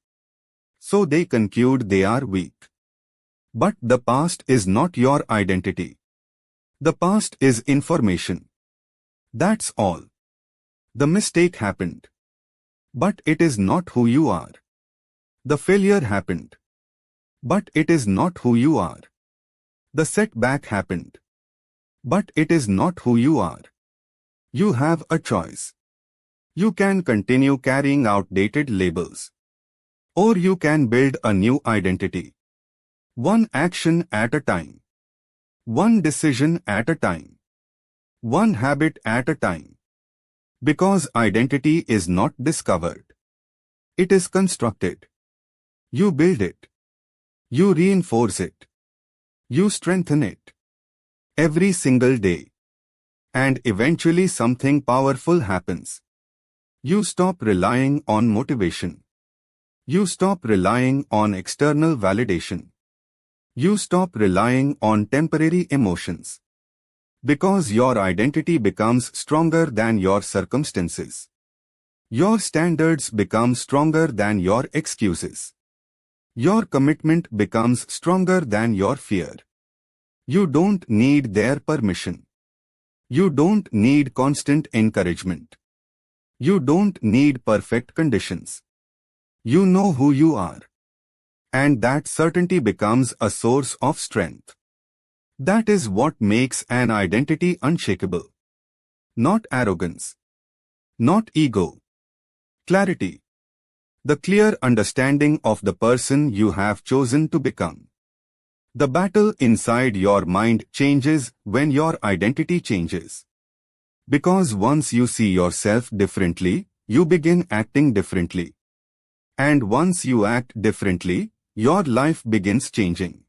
So they conclude they are weak. But the past is not your identity. The past is information. That's all. The mistake happened. But it is not who you are. The failure happened. But it is not who you are. The setback happened. But it is not who you are. You have a choice. You can continue carrying outdated labels. Or you can build a new identity. One action at a time. One decision at a time. One habit at a time. Because identity is not discovered. It is constructed. You build it. You reinforce it. You strengthen it. Every single day. And eventually something powerful happens. You stop relying on motivation. You stop relying on external validation. You stop relying on temporary emotions. Because your identity becomes stronger than your circumstances. Your standards become stronger than your excuses. Your commitment becomes stronger than your fear. You don't need their permission. You don't need constant encouragement. You don't need perfect conditions. You know who you are. And that certainty becomes a source of strength. That is what makes an identity unshakable. Not arrogance. Not ego. Clarity. The clear understanding of the person you have chosen to become. The battle inside your mind changes when your identity changes. Because once you see yourself differently, you begin acting differently. And once you act differently, your life begins changing.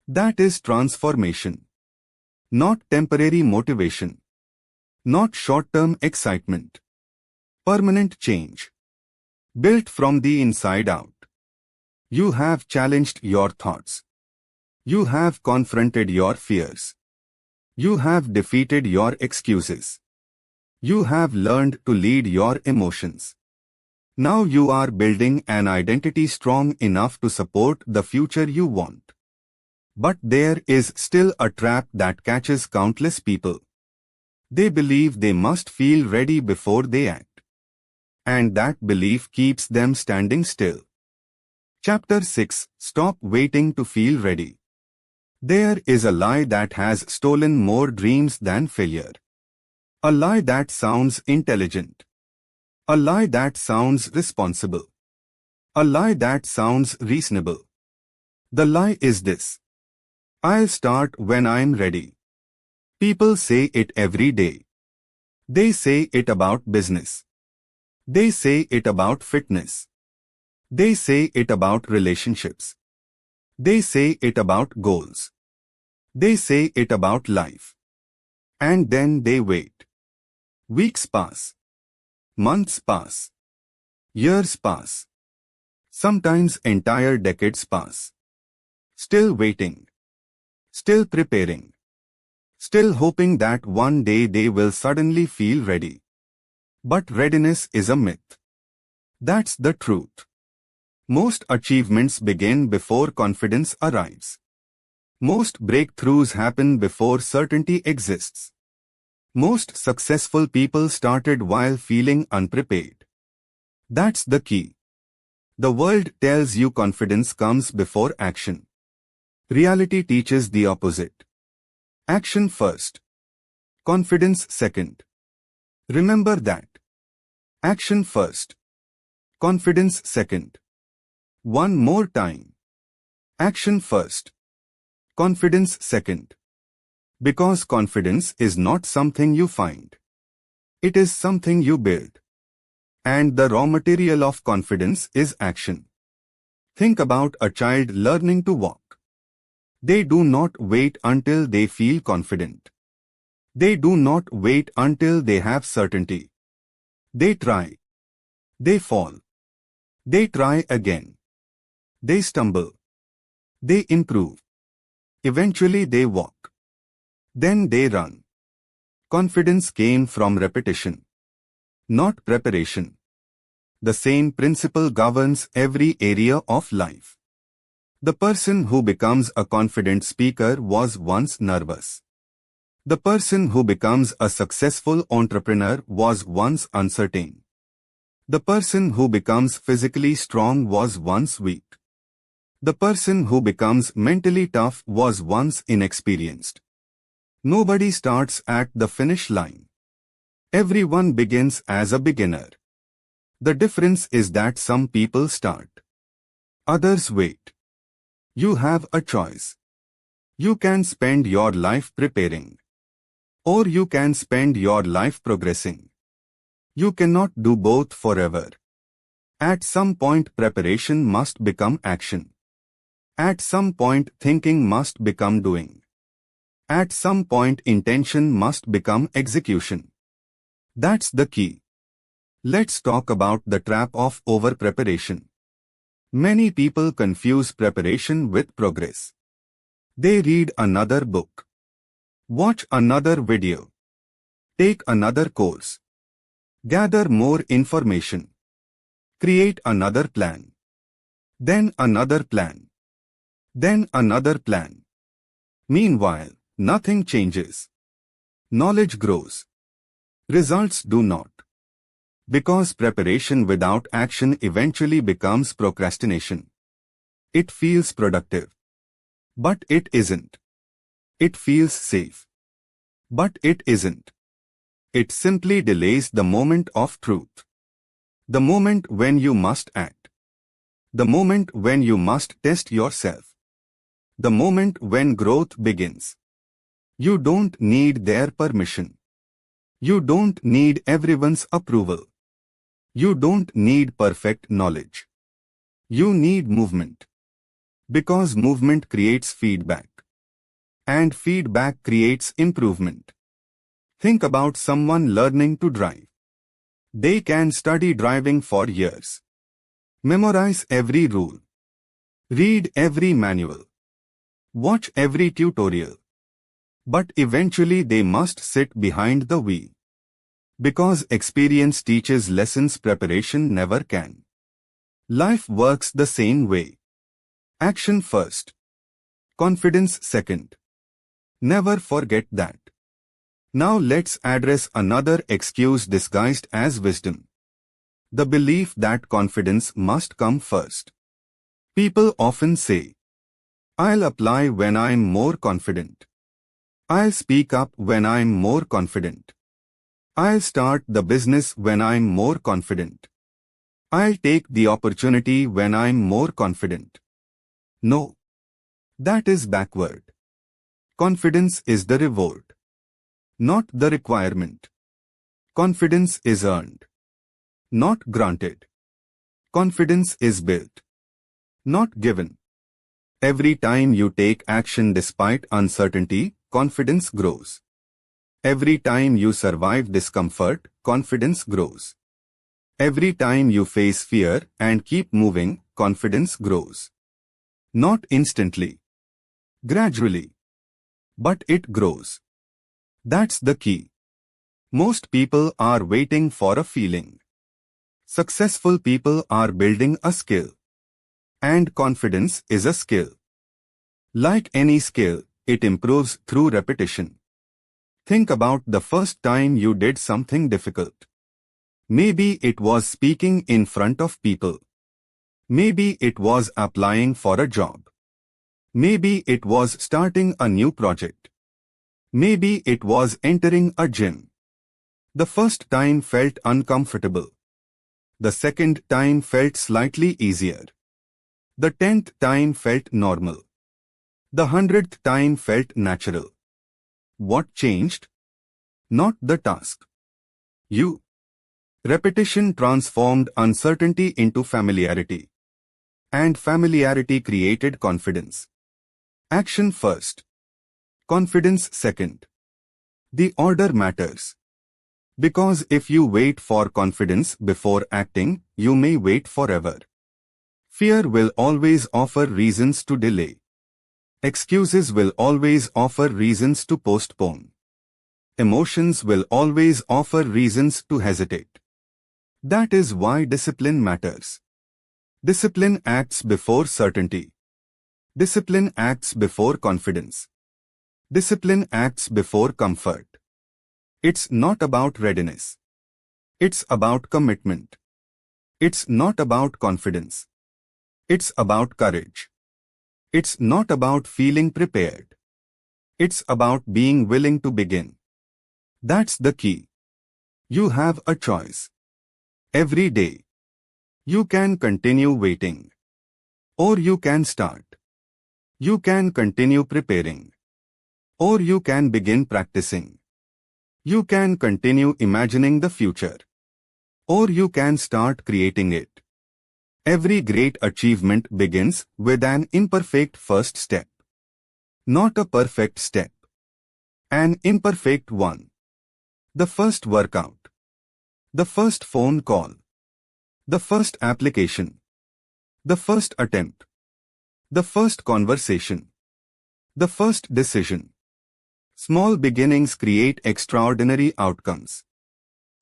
That is transformation. Not temporary motivation. Not short-term excitement. Permanent change. Built from the inside out. You have challenged your thoughts. You have confronted your fears. You have defeated your excuses. You have learned to lead your emotions. Now you are building an identity strong enough to support the future you want. But there is still a trap that catches countless people. They believe they must feel ready before they act. And that belief keeps them standing still. Chapter 6. Stop waiting to feel ready. There is a lie that has stolen more dreams than failure. A lie that sounds intelligent. A lie that sounds responsible. A lie that sounds reasonable. The lie is this. I'll start when I'm ready. People say it every day. They say it about business. They say it about fitness. They say it about relationships. They say it about goals. They say it about life. And then they wait. Weeks pass. Months pass. Years pass. Sometimes entire decades pass. Still waiting. Still preparing. Still hoping that one day they will suddenly feel ready. But readiness is a myth. That's the truth. Most achievements begin before confidence arrives. Most breakthroughs happen before certainty exists. Most successful people started while feeling unprepared. That's the key. The world tells you confidence comes before action. Reality teaches the opposite. Action first. Confidence second. Remember that. Action first. Confidence second. One more time. Action first. Confidence second. Because confidence is not something you find. It is something you build. And the raw material of confidence is action. Think about a child learning to walk. They do not wait until they feel confident. They do not wait until they have certainty. They try. They fall. They try again. They stumble. They improve. Eventually they walk. Then they run. Confidence came from repetition, not preparation. The same principle governs every area of life. The person who becomes a confident speaker was once nervous. The person who becomes a successful entrepreneur was once uncertain. The person who becomes physically strong was once weak. The person who becomes mentally tough was once inexperienced. Nobody starts at the finish line. Everyone begins as a beginner. The difference is that some people start. Others wait. You have a choice. You can spend your life preparing. Or you can spend your life progressing. You cannot do both forever. At some point preparation must become action. At some point thinking must become doing. At some point intention must become execution. That's the key. Let's talk about the trap of over-preparation. Many people confuse preparation with progress. They read another book, watch another video, take another course, gather more information, create another plan, then another plan, then another plan. Meanwhile, nothing changes. Knowledge grows. Results do not. Because preparation without action eventually becomes procrastination. It feels productive. But it isn't. It feels safe. But it isn't. It simply delays the moment of truth. The moment when you must act. The moment when you must test yourself. The moment when growth begins. You don't need their permission. You don't need everyone's approval. You don't need perfect knowledge. You need movement. Because movement creates feedback. And feedback creates improvement. Think about someone learning to drive. They can study driving for years. Memorize every rule. Read every manual. Watch every tutorial. But eventually they must sit behind the wheel. Because experience teaches lessons preparation never can. Life works the same way. Action first. Confidence second. Never forget that. Now let's address another excuse disguised as wisdom. The belief that confidence must come first. People often say, I'll apply when I'm more confident. I'll speak up when I'm more confident. I'll start the business when I'm more confident. I'll take the opportunity when I'm more confident. No. That is backward. Confidence is the reward, not the requirement. Confidence is earned, not granted. Confidence is built, not given. Every time you take action despite uncertainty, confidence grows. Every time you survive discomfort, confidence grows. Every time you face fear and keep moving, confidence grows. Not instantly. Gradually. But it grows. That's the key. Most people are waiting for a feeling. Successful people are building a skill. And confidence is a skill. Like any skill, it improves through repetition. Think about the first time you did something difficult. Maybe it was speaking in front of people. Maybe it was applying for a job. Maybe it was starting a new project. Maybe it was entering a gym. The first time felt uncomfortable. The second time felt slightly easier. The 10th time felt normal. The 100th time felt natural. What changed? Not the task. You. Repetition transformed uncertainty into familiarity. And familiarity created confidence. Action first. Confidence second. The order matters. Because if you wait for confidence before acting, you may wait forever. Fear will always offer reasons to delay. Excuses will always offer reasons to postpone. Emotions will always offer reasons to hesitate. That is why discipline matters. Discipline acts before certainty. Discipline acts before confidence. Discipline acts before comfort. It's not about readiness. It's about commitment. It's not about confidence. It's about courage. It's not about feeling prepared. It's about being willing to begin. That's the key. You have a choice. Every day. You can continue waiting. Or you can start. You can continue preparing. Or you can begin practicing. You can continue imagining the future. Or you can start creating it. Every great achievement begins with an imperfect first step. Not a perfect step. An imperfect one. The first workout. The first phone call. The first application. The first attempt. The first conversation. The first decision. Small beginnings create extraordinary outcomes.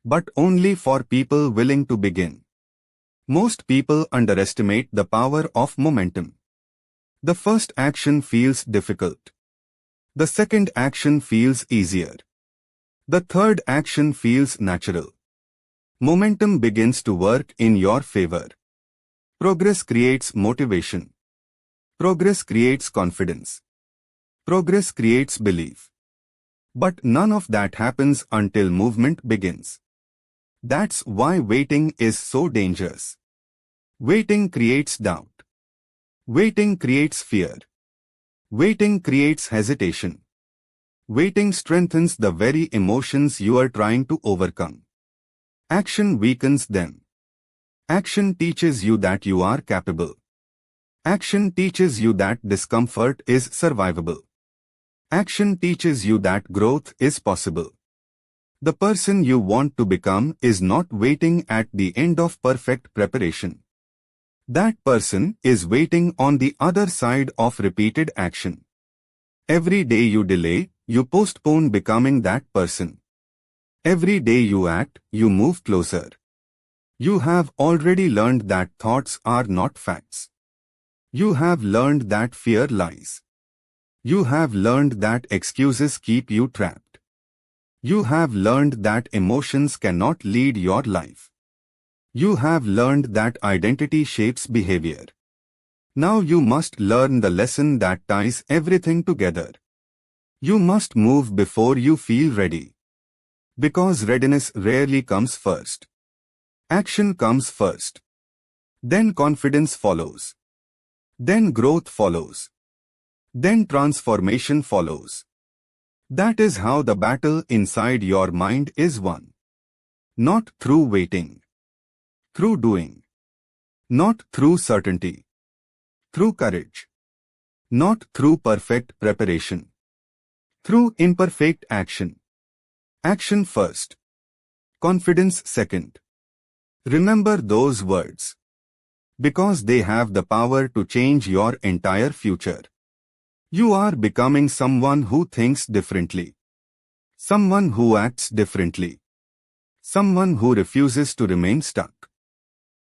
But only for people willing to begin. Most people underestimate the power of momentum. The first action feels difficult. The second action feels easier. The third action feels natural. Momentum begins to work in your favor. Progress creates motivation. Progress creates confidence. Progress creates belief. But none of that happens until movement begins. That's why waiting is so dangerous. Waiting creates doubt. Waiting creates fear. Waiting creates hesitation. Waiting strengthens the very emotions you are trying to overcome. Action weakens them. Action teaches you that you are capable. Action teaches you that discomfort is survivable. Action teaches you that growth is possible. The person you want to become is not waiting at the end of perfect preparation. That person is waiting on the other side of repeated action. Every day you delay, you postpone becoming that person. Every day you act, you move closer. You have already learned that thoughts are not facts. You have learned that fear lies. You have learned that excuses keep you trapped. You have learned that emotions cannot lead your life. You have learned that identity shapes behavior. Now you must learn the lesson that ties everything together. You must move before you feel ready. Because readiness rarely comes first. Action comes first. Then confidence follows. Then growth follows. Then transformation follows. That is how the battle inside your mind is won. Not through waiting. Through doing. Not through certainty. Through courage. Not through perfect preparation. Through imperfect action. Action first. Confidence second. Remember those words, because they have the power to change your entire future. You are becoming someone who thinks differently, someone who acts differently, someone who refuses to remain stuck.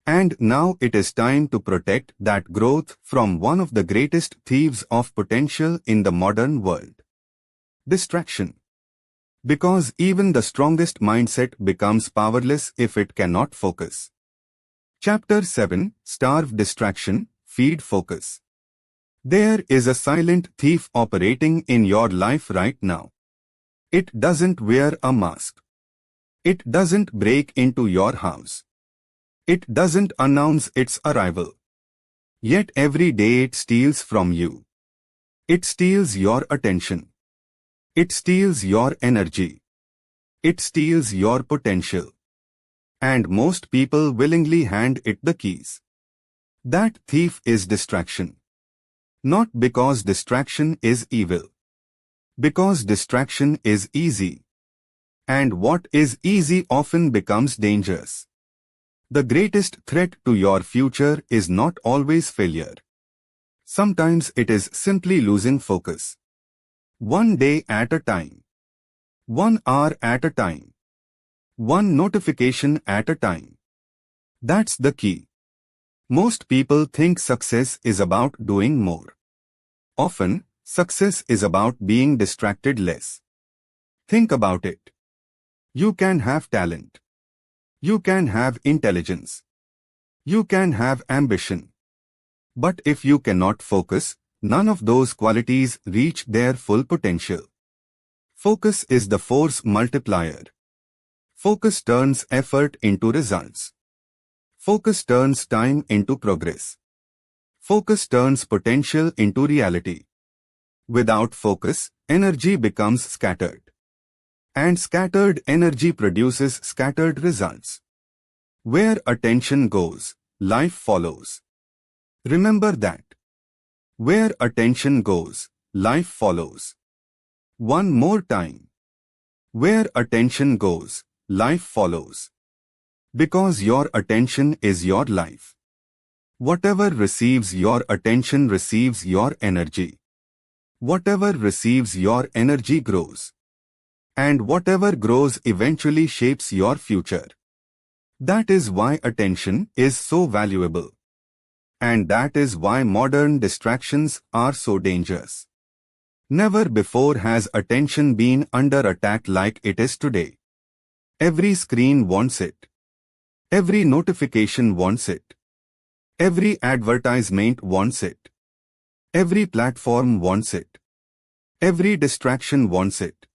And now it is time to protect that growth from one of the greatest thieves of potential in the modern world: distraction. Because even the strongest mindset becomes powerless if it cannot focus. Chapter 7: Starve Distraction, Feed Focus. There is a silent thief operating in your life right now. It doesn't wear a mask. It doesn't break into your house. It doesn't announce its arrival. Yet every day it steals from you. It steals your attention. It steals your energy. It steals your potential. And most people willingly hand it the keys. That thief is distraction. Not because distraction is evil. Because distraction is easy. And what is easy often becomes dangerous. The greatest threat to your future is not always failure. Sometimes it is simply losing focus. One day at a time. 1 hour at a time. One notification at a time. That's the key. Most people think success is about doing more. Often, success is about being distracted less. Think about it. You can have talent. You can have intelligence. You can have ambition. But if you cannot focus, none of those qualities reach their full potential. Focus is the force multiplier. Focus turns effort into results. Focus turns time into progress. Focus turns potential into reality. Without focus, energy becomes scattered. And scattered energy produces scattered results. Where attention goes, life follows. Remember that. Where attention goes, life follows. One more time. Where attention goes, life follows. Because your attention is your life. Whatever receives your attention receives your energy. Whatever receives your energy grows. And whatever grows eventually shapes your future. That is why attention is so valuable. And that is why modern distractions are so dangerous. Never before has attention been under attack like it is today. Every screen wants it. Every notification wants it. Every advertisement wants it. Every platform wants it. Every distraction wants it.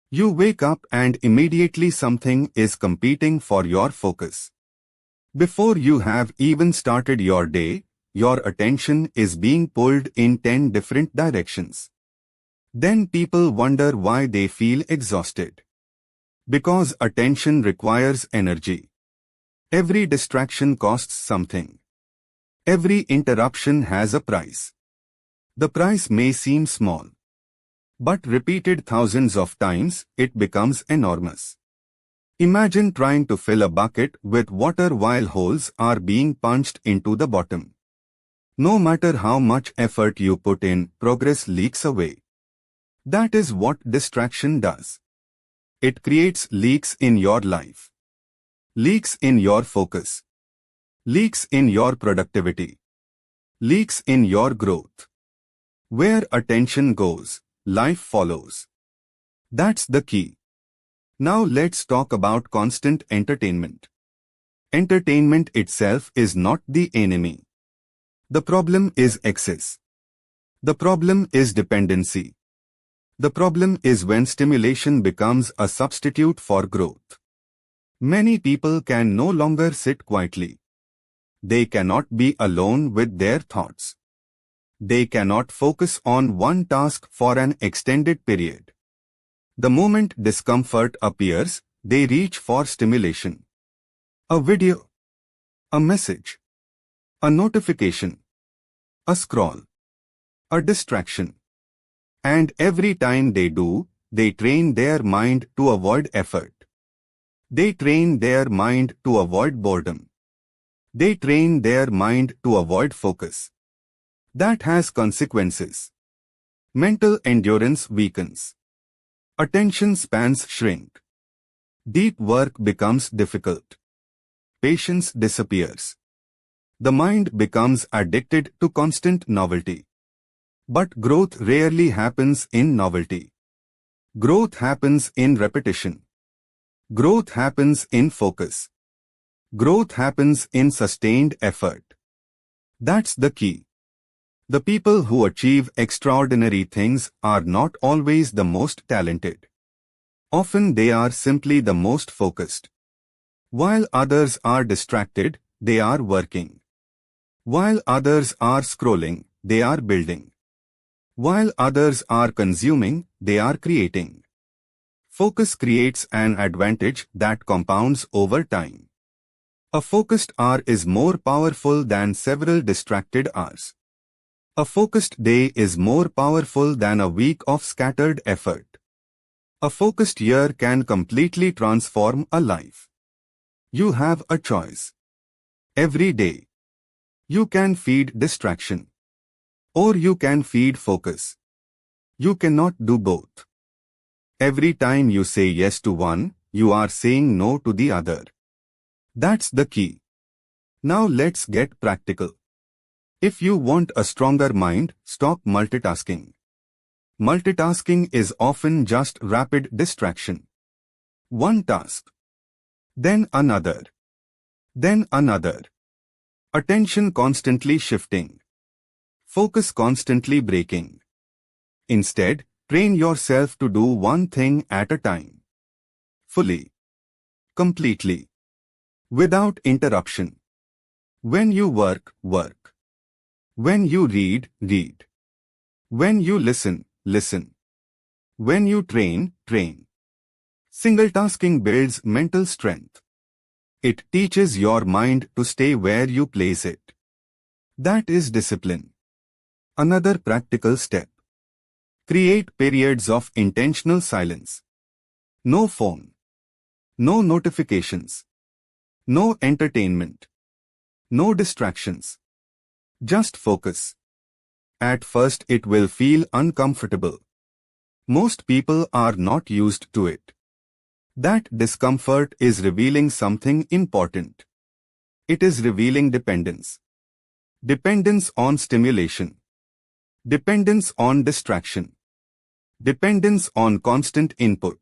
You wake up and immediately something is competing for your focus. Before you have even started your day, your attention is being pulled in 10 different directions. Then people wonder why they feel exhausted. Because attention requires energy. Every distraction costs something. Every interruption has a price. The price may seem small. But repeated thousands of times, it becomes enormous. Imagine trying to fill a bucket with water while holes are being punched into the bottom. No matter how much effort you put in, progress leaks away. That is what distraction does. It creates leaks in your life. Leaks in your focus. Leaks in your productivity. Leaks in your growth. Where attention goes, life follows. That's the key. Now let's talk about constant entertainment. Entertainment itself is not the enemy. The problem is excess. The problem is dependency. The problem is when stimulation becomes a substitute for growth. Many people can no longer sit quietly. They cannot be alone with their thoughts. They cannot focus on one task for an extended period. The moment discomfort appears, they reach for stimulation. A video, a message, a notification, a scroll, a distraction. And every time they do, they train their mind to avoid effort. They train their mind to avoid boredom. They train their mind to avoid focus. That has consequences. Mental endurance weakens. Attention spans shrink. Deep work becomes difficult. Patience disappears. The mind becomes addicted to constant novelty. But growth rarely happens in novelty. Growth happens in repetition. Growth happens in focus. Growth happens in sustained effort. That's the key. The people who achieve extraordinary things are not always the most talented. Often they are simply the most focused. While others are distracted, they are working. While others are scrolling, they are building. While others are consuming, they are creating. Focus creates an advantage that compounds over time. A focused hour is more powerful than several distracted hours. A focused day is more powerful than a week of scattered effort. A focused year can completely transform a life. You have a choice. Every day, you can feed distraction. Or you can feed focus. You cannot do both. Every time you say yes to one, you are saying no to the other. That's the key. Now let's get practical. If you want a stronger mind, stop multitasking. Multitasking is often just rapid distraction. One task. Then another. Then another. Attention constantly shifting. Focus constantly breaking. Instead, train yourself to do one thing at a time. Fully. Completely. Without interruption. When you work, work. When you read, read. When you listen, listen. When you train, train. Single tasking builds mental strength. It teaches your mind to stay where you place it. That is discipline. Another practical step. Create periods of intentional silence. No phone. No notifications. No entertainment. No distractions. Just focus. At first it will feel uncomfortable. Most people are not used to it. That discomfort is revealing something important. It is revealing dependence. Dependence on stimulation. Dependence on distraction. Dependence on constant input.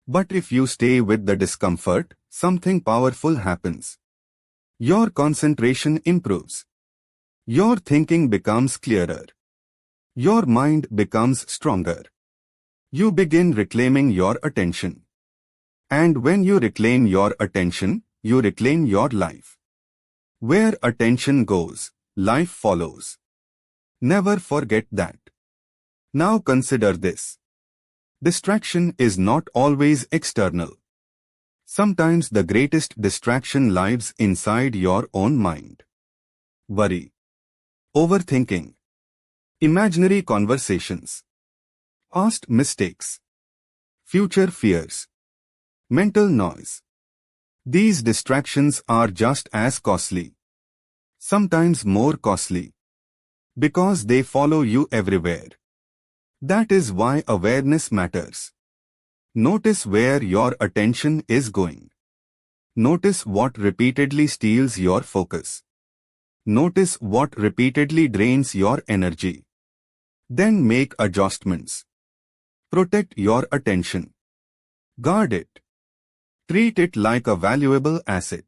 But if you stay with the discomfort, something powerful happens. Your concentration improves. Your thinking becomes clearer. Your mind becomes stronger. You begin reclaiming your attention. And when you reclaim your attention, you reclaim your life. Where attention goes, life follows. Never forget that. Now consider this. Distraction is not always external. Sometimes the greatest distraction lives inside your own mind. Worry. Overthinking. Imaginary conversations. Past mistakes. Future fears. Mental noise. These distractions are just as costly. Sometimes more costly. Because they follow you everywhere. That is why awareness matters. Notice where your attention is going. Notice what repeatedly steals your focus. Notice what repeatedly drains your energy. Then make adjustments. Protect your attention. Guard it. Treat it like a valuable asset.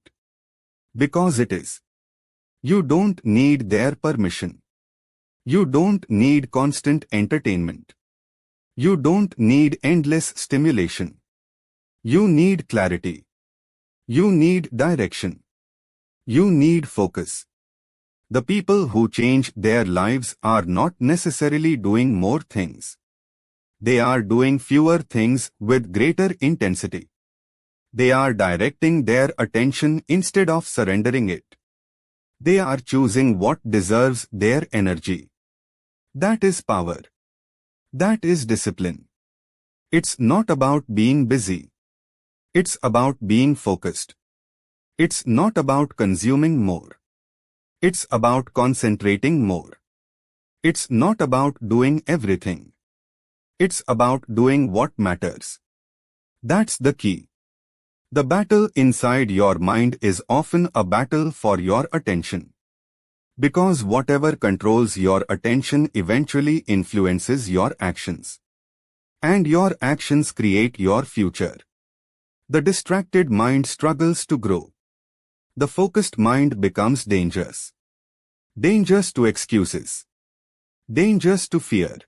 Because it is. You don't need their permission. You don't need constant entertainment. You don't need endless stimulation. You need clarity. You need direction. You need focus. The people who change their lives are not necessarily doing more things. They are doing fewer things with greater intensity. They are directing their attention instead of surrendering it. They are choosing what deserves their energy. That is power. That is discipline. It's not about being busy. It's about being focused. It's not about consuming more. It's about concentrating more. It's not about doing everything. It's about doing what matters. That's the key. The battle inside your mind is often a battle for your attention. Because whatever controls your attention eventually influences your actions. And your actions create your future. The distracted mind struggles to grow. The focused mind becomes dangerous. Dangerous to excuses. Dangerous to fear.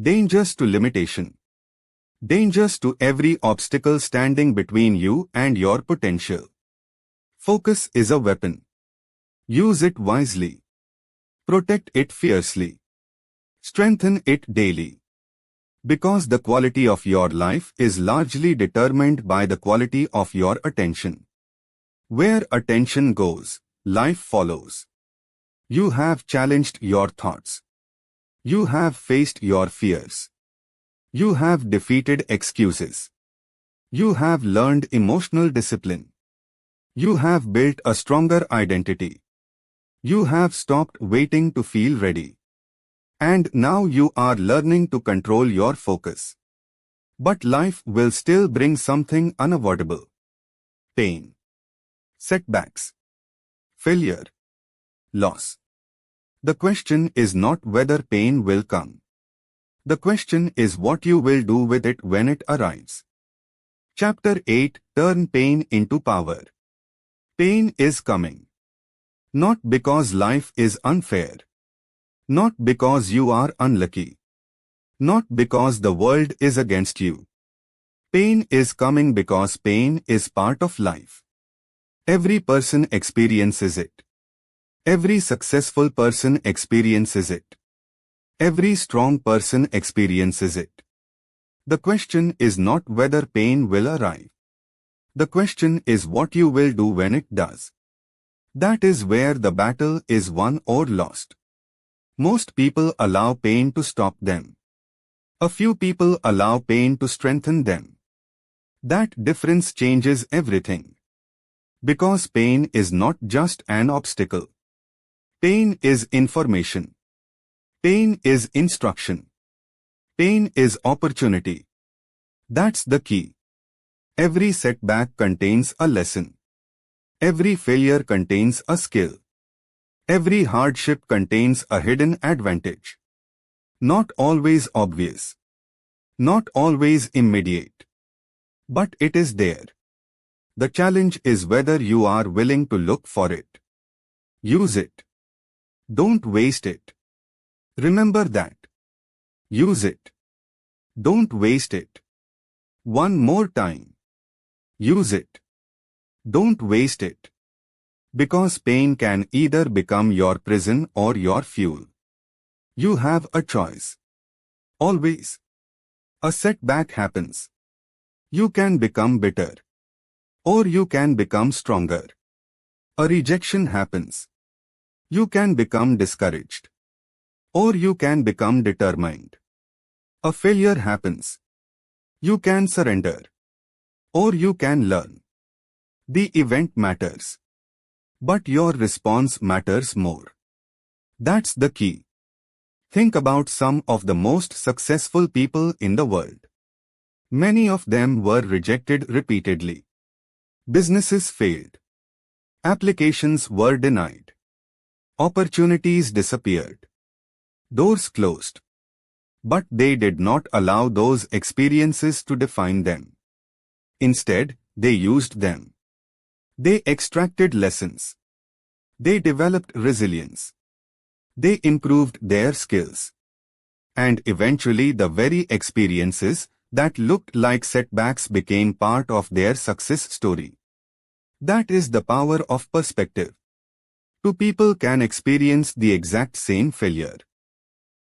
Dangerous to limitation. Dangerous to every obstacle standing between you and your potential. Focus is a weapon. Use it wisely. Protect it fiercely. Strengthen it daily. Because the quality of your life is largely determined by the quality of your attention. Where attention goes, life follows. You have challenged your thoughts. You have faced your fears. You have defeated excuses. You have learned emotional discipline. You have built a stronger identity. You have stopped waiting to feel ready. And now you are learning to control your focus. But life will still bring something unavoidable. Pain. Setbacks. Failure. Loss. The question is not whether pain will come. The question is what you will do with it when it arrives. Chapter 8. Turn pain into power. Pain is coming. Not because life is unfair. Not because you are unlucky. Not because the world is against you. Pain is coming because pain is part of life. Every person experiences it. Every successful person experiences it. Every strong person experiences it. The question is not whether pain will arrive. The question is what you will do when it does. That is where the battle is won or lost. Most people allow pain to stop them. A few people allow pain to strengthen them. That difference changes everything. Because pain is not just an obstacle. Pain is information. Pain is instruction. Pain is opportunity. That's the key. Every setback contains a lesson. Every failure contains a skill. Every hardship contains a hidden advantage. Not always obvious. Not always immediate. But it is there. The challenge is whether you are willing to look for it. Use it. Don't waste it. Remember that. Use it. Don't waste it. One more time. Use it. Don't waste it. Because pain can either become your prison or your fuel. You have a choice. Always. A setback happens. You can become bitter. Or you can become stronger. A rejection happens. You can become discouraged. Or you can become determined. A failure happens. You can surrender. Or you can learn. The event matters. But your response matters more. That's the key. Think about some of the most successful people in the world. Many of them were rejected repeatedly. Businesses failed. Applications were denied. Opportunities disappeared. Doors closed. But they did not allow those experiences to define them. Instead, they used them. They extracted lessons. They developed resilience. They improved their skills. And eventually the very experiences that looked like setbacks became part of their success story. That is the power of perspective. Two people can experience the exact same failure.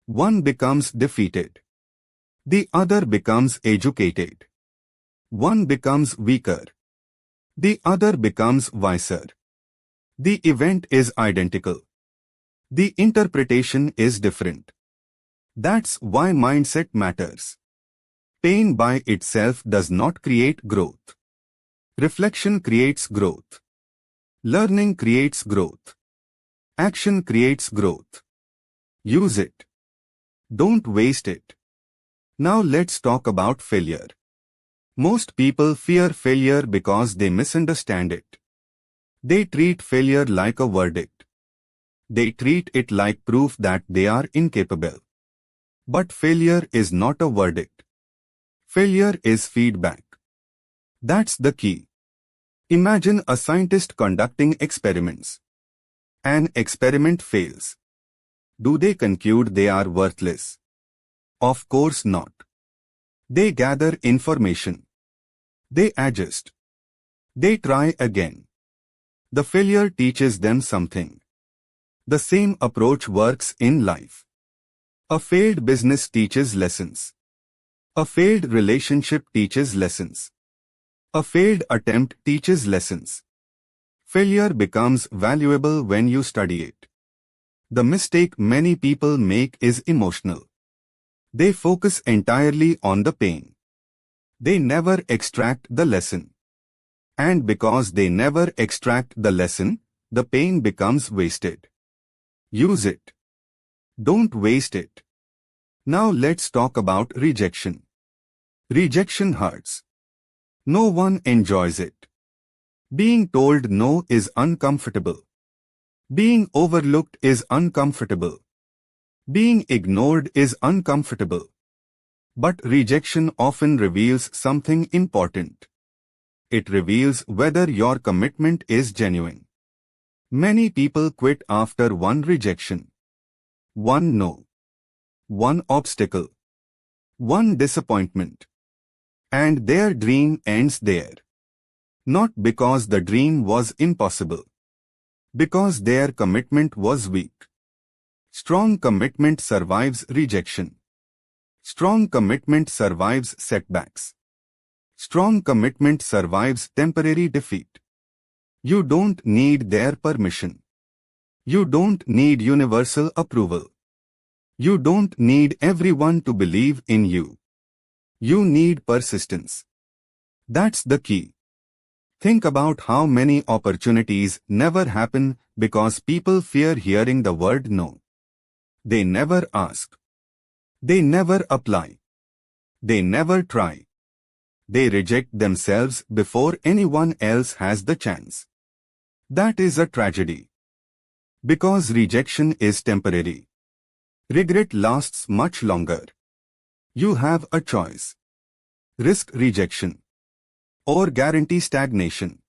One becomes defeated. The other becomes educated. One becomes weaker. The other becomes wiser. The event is identical. The interpretation is different. That's why mindset matters. Pain by itself does not create growth. Reflection creates growth. Learning creates growth. Action creates growth. Use it. Don't waste it. Now let's talk about failure. Most people fear failure because they misunderstand it. They treat failure like a verdict. They treat it like proof that they are incapable. But failure is not a verdict. Failure is feedback. That's the key. Imagine a scientist conducting experiments. An experiment fails. Do they conclude they are worthless? Of course not. They gather information. They adjust. They try again. The failure teaches them something. The same approach works in life. A failed business teaches lessons. A failed relationship teaches lessons. A failed attempt teaches lessons. Failure becomes valuable when you study it. The mistake many people make is emotional. They focus entirely on the pain. They never extract the lesson. And because they never extract the lesson, the pain becomes wasted. Use it. Don't waste it. Now let's talk about rejection. Rejection hurts. No one enjoys it. Being told no is uncomfortable. Being overlooked is uncomfortable. Being ignored is uncomfortable. But rejection often reveals something important. It reveals whether your commitment is genuine. Many people quit after one rejection. One no. One obstacle. One disappointment. And their dream ends there. Not because the dream was impossible. Because their commitment was weak. Strong commitment survives rejection. Strong commitment survives setbacks. Strong commitment survives temporary defeat. You don't need their permission. You don't need universal approval. You don't need everyone to believe in you. You need persistence. That's the key. Think about how many opportunities never happen because people fear hearing the word no. They never ask. They never apply. They never try. They reject themselves before anyone else has the chance. That is a tragedy. Because rejection is temporary. Regret lasts much longer. You have a choice. Risk rejection. Or guarantee stagnation.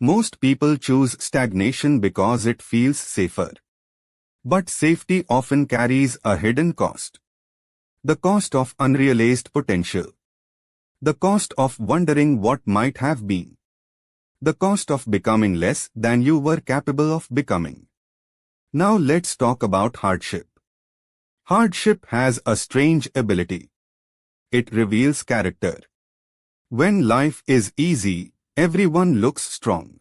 Most people choose stagnation because it feels safer. But safety often carries a hidden cost. The cost of unrealized potential. The cost of wondering what might have been. The cost of becoming less than you were capable of becoming. Now let's talk about hardship. Hardship has a strange ability. It reveals character. When life is easy, everyone looks strong.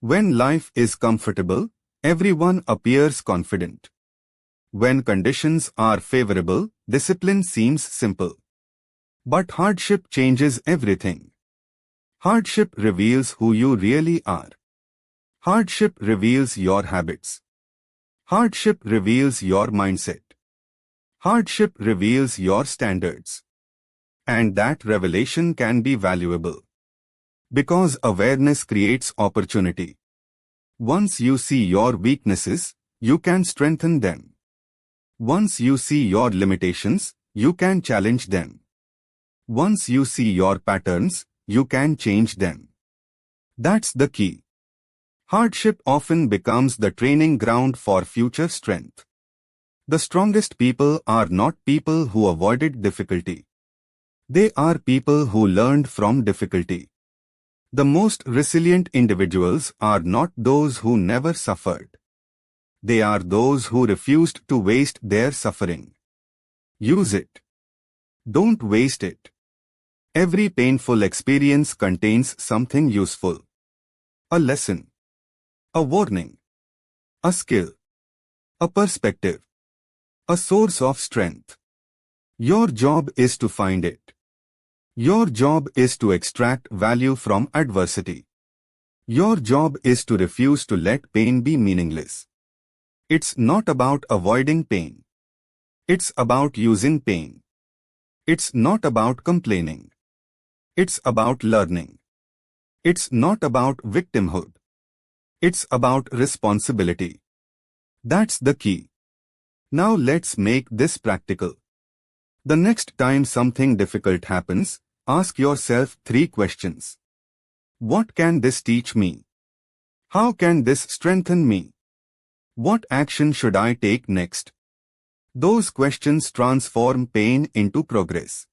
When life is comfortable, everyone appears confident. When conditions are favorable, discipline seems simple. But hardship changes everything. Hardship reveals who you really are. Hardship reveals your habits. Hardship reveals your mindset. Hardship reveals your standards. And that revelation can be valuable. Because awareness creates opportunity. Once you see your weaknesses, you can strengthen them. Once you see your limitations, you can challenge them. Once you see your patterns, you can change them. That's the key. Hardship often becomes the training ground for future strength. The strongest people are not people who avoided difficulty. They are people who learned from difficulty. The most resilient individuals are not those who never suffered. They are those who refused to waste their suffering. Use it. Don't waste it. Every painful experience contains something useful. A lesson. A warning. A skill. A perspective. A source of strength. Your job is to find it. Your job is to extract value from adversity. Your job is to refuse to let pain be meaningless. It's not about avoiding pain. It's about using pain. It's not about complaining. It's about learning. It's not about victimhood. It's about responsibility. That's the key. Now let's make this practical. The next time something difficult happens, ask yourself 3 questions. What can this teach me? How can this strengthen me? What action should I take next? Those questions transform pain into progress.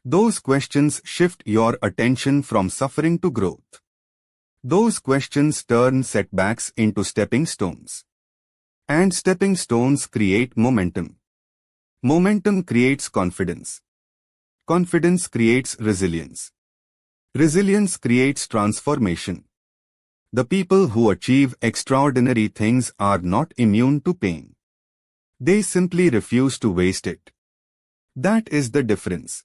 Those questions shift your attention from suffering to growth. Those questions turn setbacks into stepping stones. And stepping stones create momentum. Momentum creates confidence. Confidence creates resilience. Resilience creates transformation. The people who achieve extraordinary things are not immune to pain. They simply refuse to waste it. That is the difference.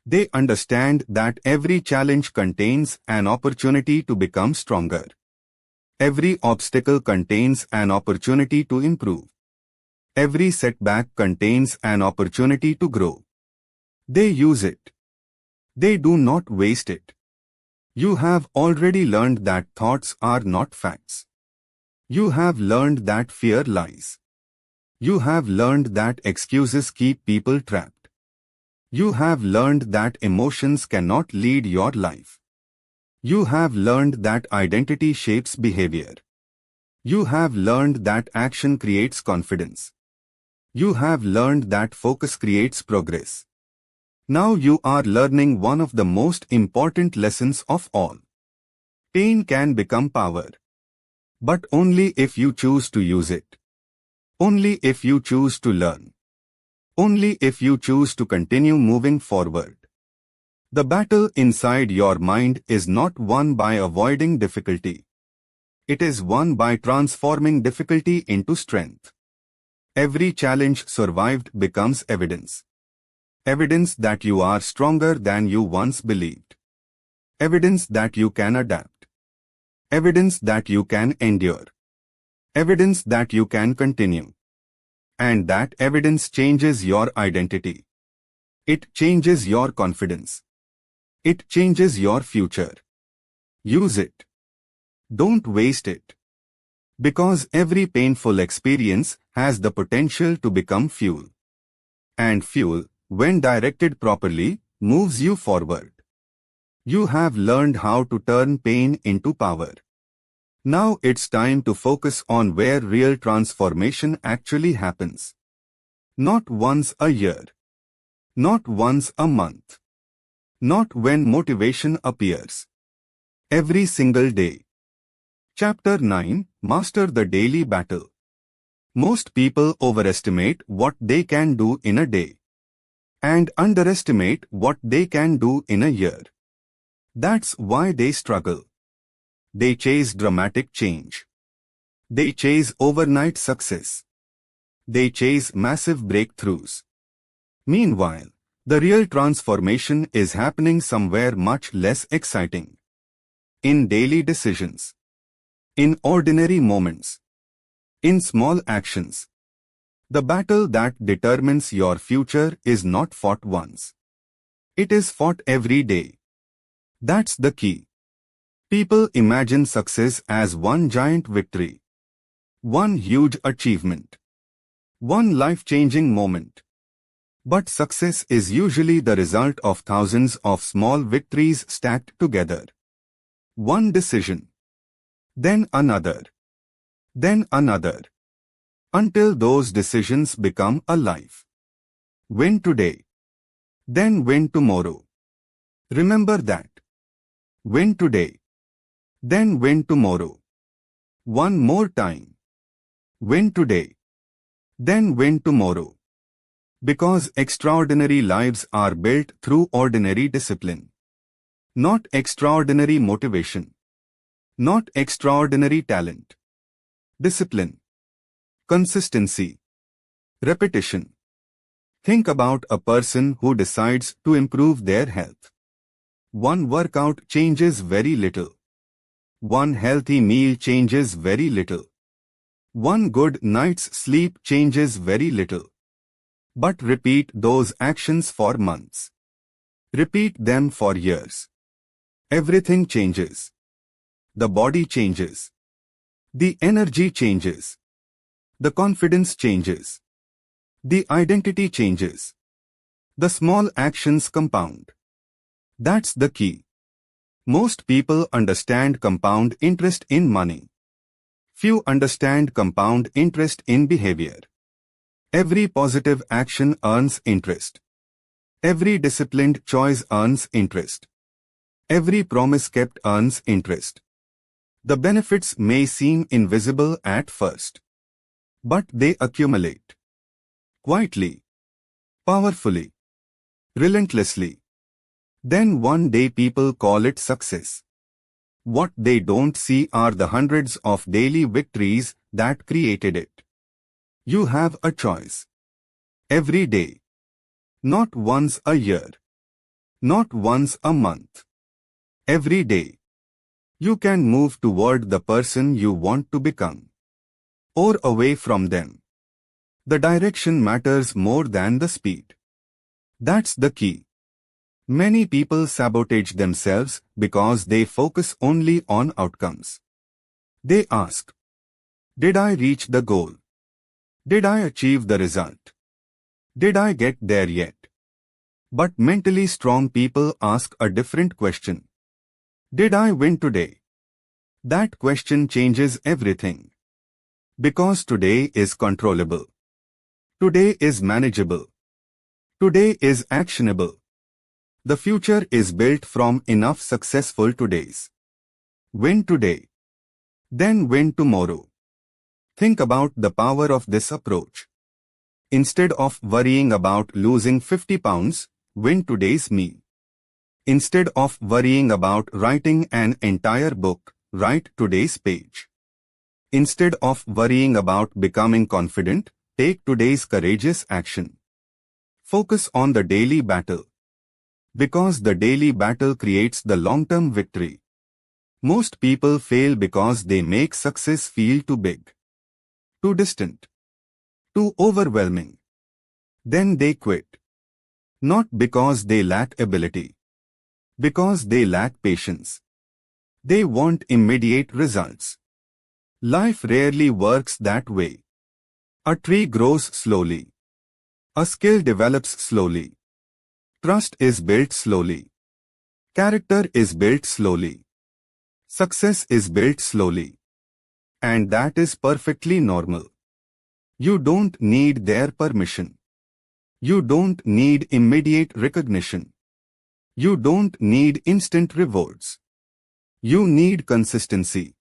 They understand that every challenge contains an opportunity to become stronger. Every obstacle contains an opportunity to improve. Every setback contains an opportunity to grow. They use it. They do not waste it. You have already learned that thoughts are not facts. You have learned that fear lies. You have learned that excuses keep people trapped. You have learned that emotions cannot lead your life. You have learned that identity shapes behavior. You have learned that action creates confidence. You have learned that focus creates progress. Now you are learning one of the most important lessons of all. Pain can become power. But only if you choose to use it. Only if you choose to learn. Only if you choose to continue moving forward. The battle inside your mind is not won by avoiding difficulty. It is won by transforming difficulty into strength. Every challenge survived becomes evidence. Evidence that you are stronger than you once believed. Evidence that you can adapt. Evidence that you can endure. Evidence that you can continue. And that evidence changes your identity. It changes your confidence. It changes your future. Use it. Don't waste it. Because every painful experience has the potential to become fuel. And fuel, when directed properly, moves you forward. You have learned how to turn pain into power. Now it's time to focus on where real transformation actually happens. Not once a year. Not once a month. Not when motivation appears. Every single day. Chapter 9, Master the Daily Battle. Most people overestimate what they can do in a day. And underestimate what they can do in a year. That's why they struggle. They chase dramatic change. They chase overnight success. They chase massive breakthroughs. Meanwhile, the real transformation is happening somewhere much less exciting. In daily decisions. In ordinary moments. In small actions. The battle that determines your future is not fought once. It is fought every day. That's the key. People imagine success as one giant victory. One huge achievement. One life-changing moment. But success is usually the result of thousands of small victories stacked together. One decision. Then another. Then another. Until those decisions become a life. Win today. Then win tomorrow. Remember that. Win today. Then win tomorrow. One more time. Win today. Then win tomorrow. Because extraordinary lives are built through ordinary discipline. Not extraordinary motivation. Not extraordinary talent. Discipline. Consistency. Repetition. Think about a person who decides to improve their health. One workout changes very little. One healthy meal changes very little. One good night's sleep changes very little. But repeat those actions for months. Repeat them for years. Everything changes. The body changes. The energy changes. The confidence changes. The identity changes. The small actions compound. That's the key. Most people understand compound interest in money. Few understand compound interest in behavior. Every positive action earns interest. Every disciplined choice earns interest. Every promise kept earns interest. The benefits may seem invisible at first, but they accumulate. Quietly, powerfully, relentlessly. Then one day people call it success. What they don't see are the hundreds of daily victories that created it. You have a choice. Every day. Not once a year. Not once a month. Every day. You can move toward the person you want to become. Or away from them. The direction matters more than the speed. That's the key. Many people sabotage themselves because they focus only on outcomes. They ask, did I reach the goal? Did I achieve the result? Did I get there yet? But mentally strong people ask a different question. Did I win today? That question changes everything. Because today is controllable. Today is manageable. Today is actionable. The future is built from enough successful todays. Win today. Then win tomorrow. Think about the power of this approach. Instead of worrying about losing 50 pounds, win today's meal. Instead of worrying about writing an entire book, write today's page. Instead of worrying about becoming confident, take today's courageous action. Focus on the daily battle. Because the daily battle creates the long-term victory. Most people fail because they make success feel too big, too distant, too overwhelming. Then they quit. Not because they lack ability. Because they lack patience. They want immediate results. Life rarely works that way. A tree grows slowly. A skill develops slowly. Trust is built slowly. Character is built slowly. Success is built slowly. And that is perfectly normal. You don't need their permission. You don't need immediate recognition. You don't need instant rewards. You need consistency.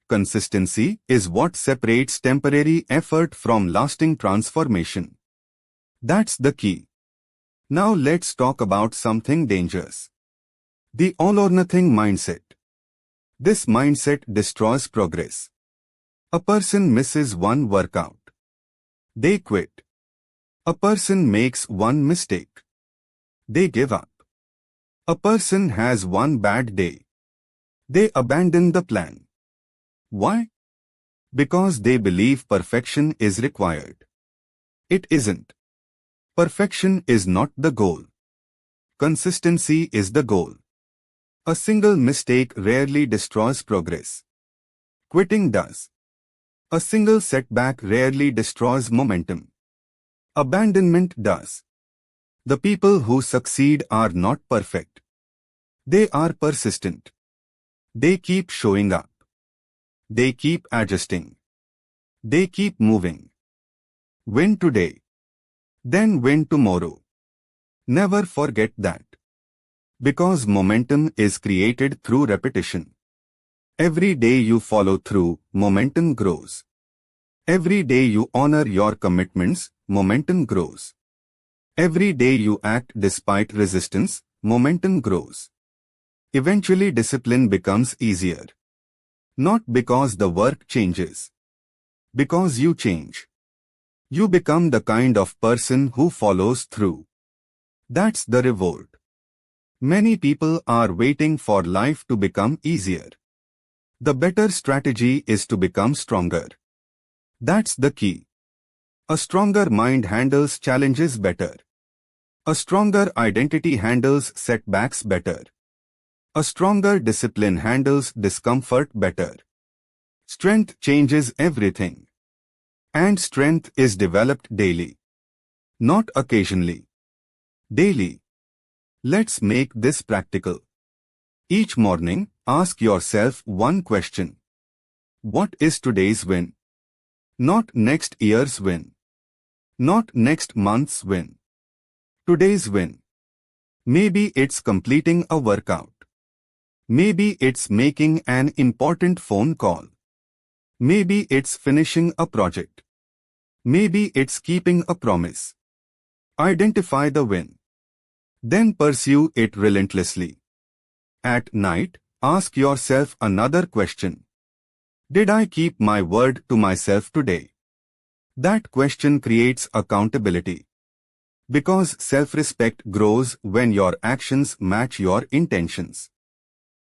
Consistency is what separates temporary effort from lasting transformation. That's the key. Now let's talk about something dangerous. The all or nothing mindset. This mindset destroys progress. A person misses one workout. They quit. A person makes one mistake. They give up. A person has one bad day. They abandon the plan. Why? Because they believe perfection is required. It isn't. Perfection is not the goal. Consistency is the goal. A single mistake rarely destroys progress. Quitting does. A single setback rarely destroys momentum. Abandonment does. The people who succeed are not perfect. They are persistent. They keep showing up. They keep adjusting. They keep moving. Win today. Then win tomorrow. Never forget that. Because momentum is created through repetition. Every day you follow through, momentum grows. Every day you honor your commitments, momentum grows. Every day you act despite resistance, momentum grows. Eventually discipline becomes easier. Not because the work changes. Because you change. You become the kind of person who follows through. That's the reward. Many people are waiting for life to become easier. The better strategy is to become stronger. That's the key. A stronger mind handles challenges better. A stronger identity handles setbacks better. A stronger discipline handles discomfort better. Strength changes everything. And strength is developed daily. Not occasionally. Daily. Let's make this practical. Each morning, ask yourself one question. What is today's win? Not next year's win. Not next month's win. Today's win. Maybe it's completing a workout. Maybe it's making an important phone call. Maybe it's finishing a project. Maybe it's keeping a promise. Identify the win. Then pursue it relentlessly. At night, ask yourself another question. Did I keep my word to myself today? That question creates accountability. Because self-respect grows when your actions match your intentions.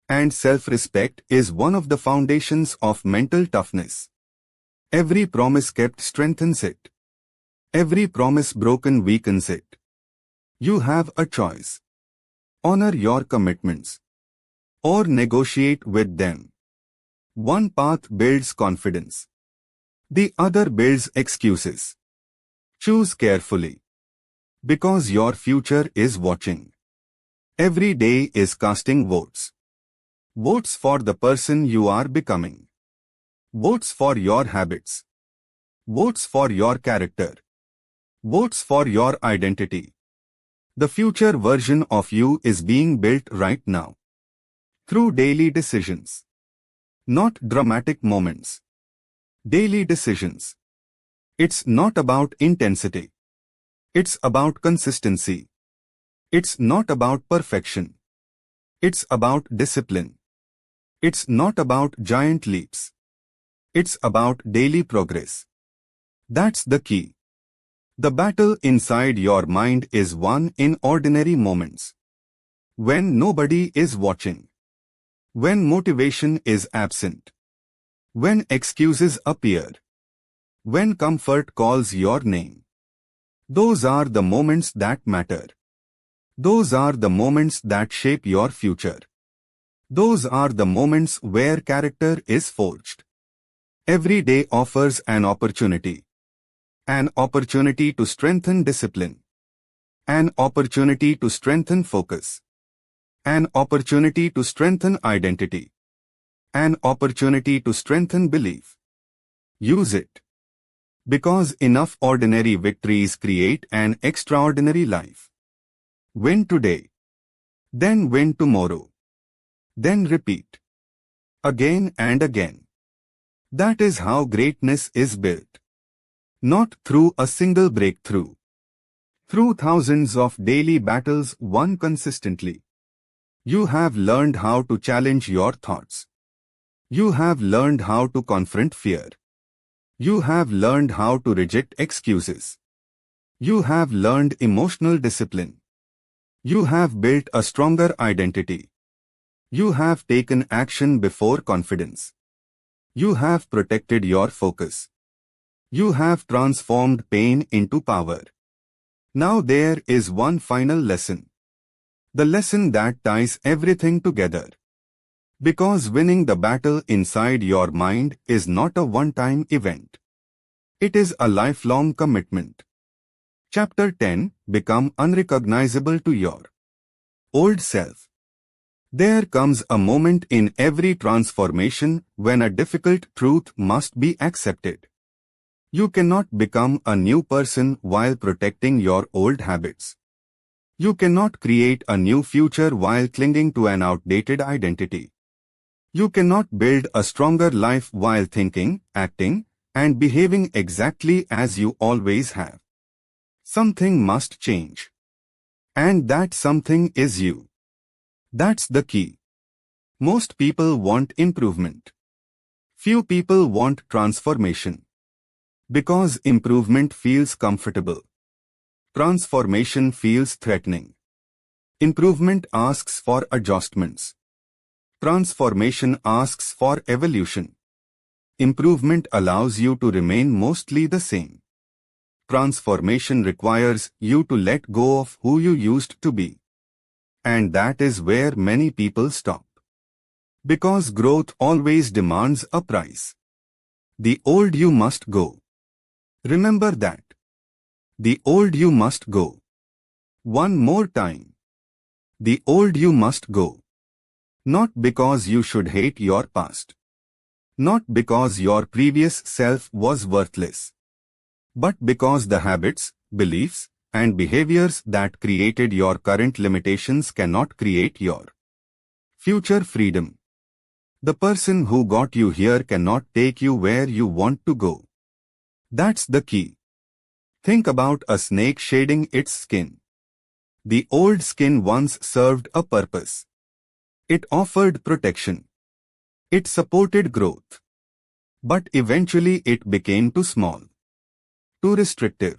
And self-respect is one of the foundations of mental toughness. Every promise kept strengthens it. Every promise broken weakens it. You have a choice. Honor your commitments. Or negotiate with them. One path builds confidence. The other builds excuses. Choose carefully. Because your future is watching. Every day is casting votes. Votes for the person you are becoming. Votes for your habits. Votes for your character. Votes for your identity. The future version of you is being built right now. Through daily decisions. Not dramatic moments. Daily decisions. It's not about intensity. It's about consistency. It's not about perfection. It's about discipline. It's not about giant leaps. It's about daily progress. That's the key. The battle inside your mind is won in ordinary moments. When nobody is watching. When motivation is absent. When excuses appear. When comfort calls your name. Those are the moments that matter. Those are the moments that shape your future. Those are the moments where character is forged. Every day offers an opportunity. An opportunity to strengthen discipline. An opportunity to strengthen focus. An opportunity to strengthen identity. An opportunity to strengthen belief. Use it. Because enough ordinary victories create an extraordinary life. Win today. Then win tomorrow. Then repeat. Again and again. That is how greatness is built. Not through a single breakthrough. Through thousands of daily battles won consistently. You have learned how to challenge your thoughts. You have learned how to confront fear. You have learned how to reject excuses. You have learned emotional discipline. You have built a stronger identity. You have taken action before confidence. You have protected your focus. You have transformed pain into power. Now there is one final lesson. The lesson that ties everything together. Because winning the battle inside your mind is not a one-time event. It is a lifelong commitment. Chapter 10. Become unrecognizable to your old self. There comes a moment in every transformation when a difficult truth must be accepted. You cannot become a new person while protecting your old habits. You cannot create a new future while clinging to an outdated identity. You cannot build a stronger life while thinking, acting, and behaving exactly as you always have. Something must change. And that something is you. That's the key. Most people want improvement. Few people want transformation. Because improvement feels comfortable. Transformation feels threatening. Improvement asks for adjustments. Transformation asks for evolution. Improvement allows you to remain mostly the same. Transformation requires you to let go of who you used to be. And that is where many people stop. Because growth always demands a price. The old you must go. Remember that. The old you must go. One more time. The old you must go. Not because you should hate your past. Not because your previous self was worthless. But because the habits, beliefs, and behaviors that created your current limitations cannot create your future freedom. The person who got you here cannot take you where you want to go. That's the key. Think about a snake shedding its skin. The old skin once served a purpose. It offered protection. It supported growth. But eventually it became too small, too restrictive,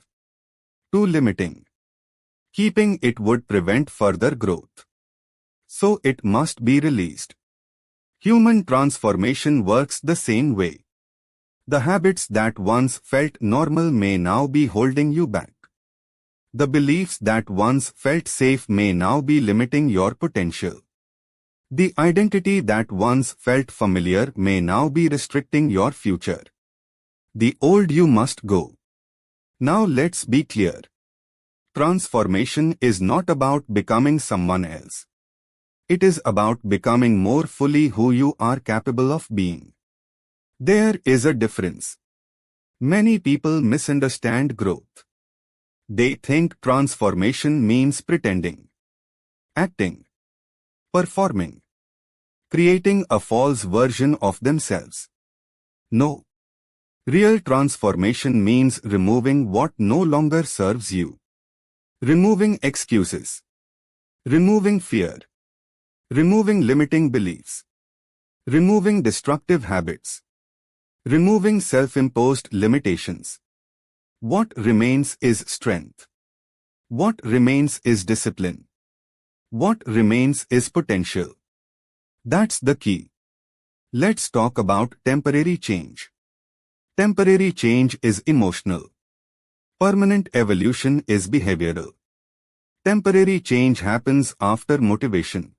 too limiting. Keeping it would prevent further growth. So it must be released. Human transformation works the same way. The habits that once felt normal may now be holding you back. The beliefs that once felt safe may now be limiting your potential. The identity that once felt familiar may now be restricting your future. The old you must go. Now let's be clear. Transformation is not about becoming someone else. It is about becoming more fully who you are capable of being. There is a difference. Many people misunderstand growth. They think transformation means pretending, acting, performing, creating a false version of themselves. No. Real transformation means removing what no longer serves you. Removing excuses. Removing fear. Removing limiting beliefs. Removing destructive habits. Removing self-imposed limitations. What remains is strength. What remains is discipline. What remains is potential. That's the key. Let's talk about temporary change. Temporary change is emotional. Permanent evolution is behavioral. Temporary change happens after motivation.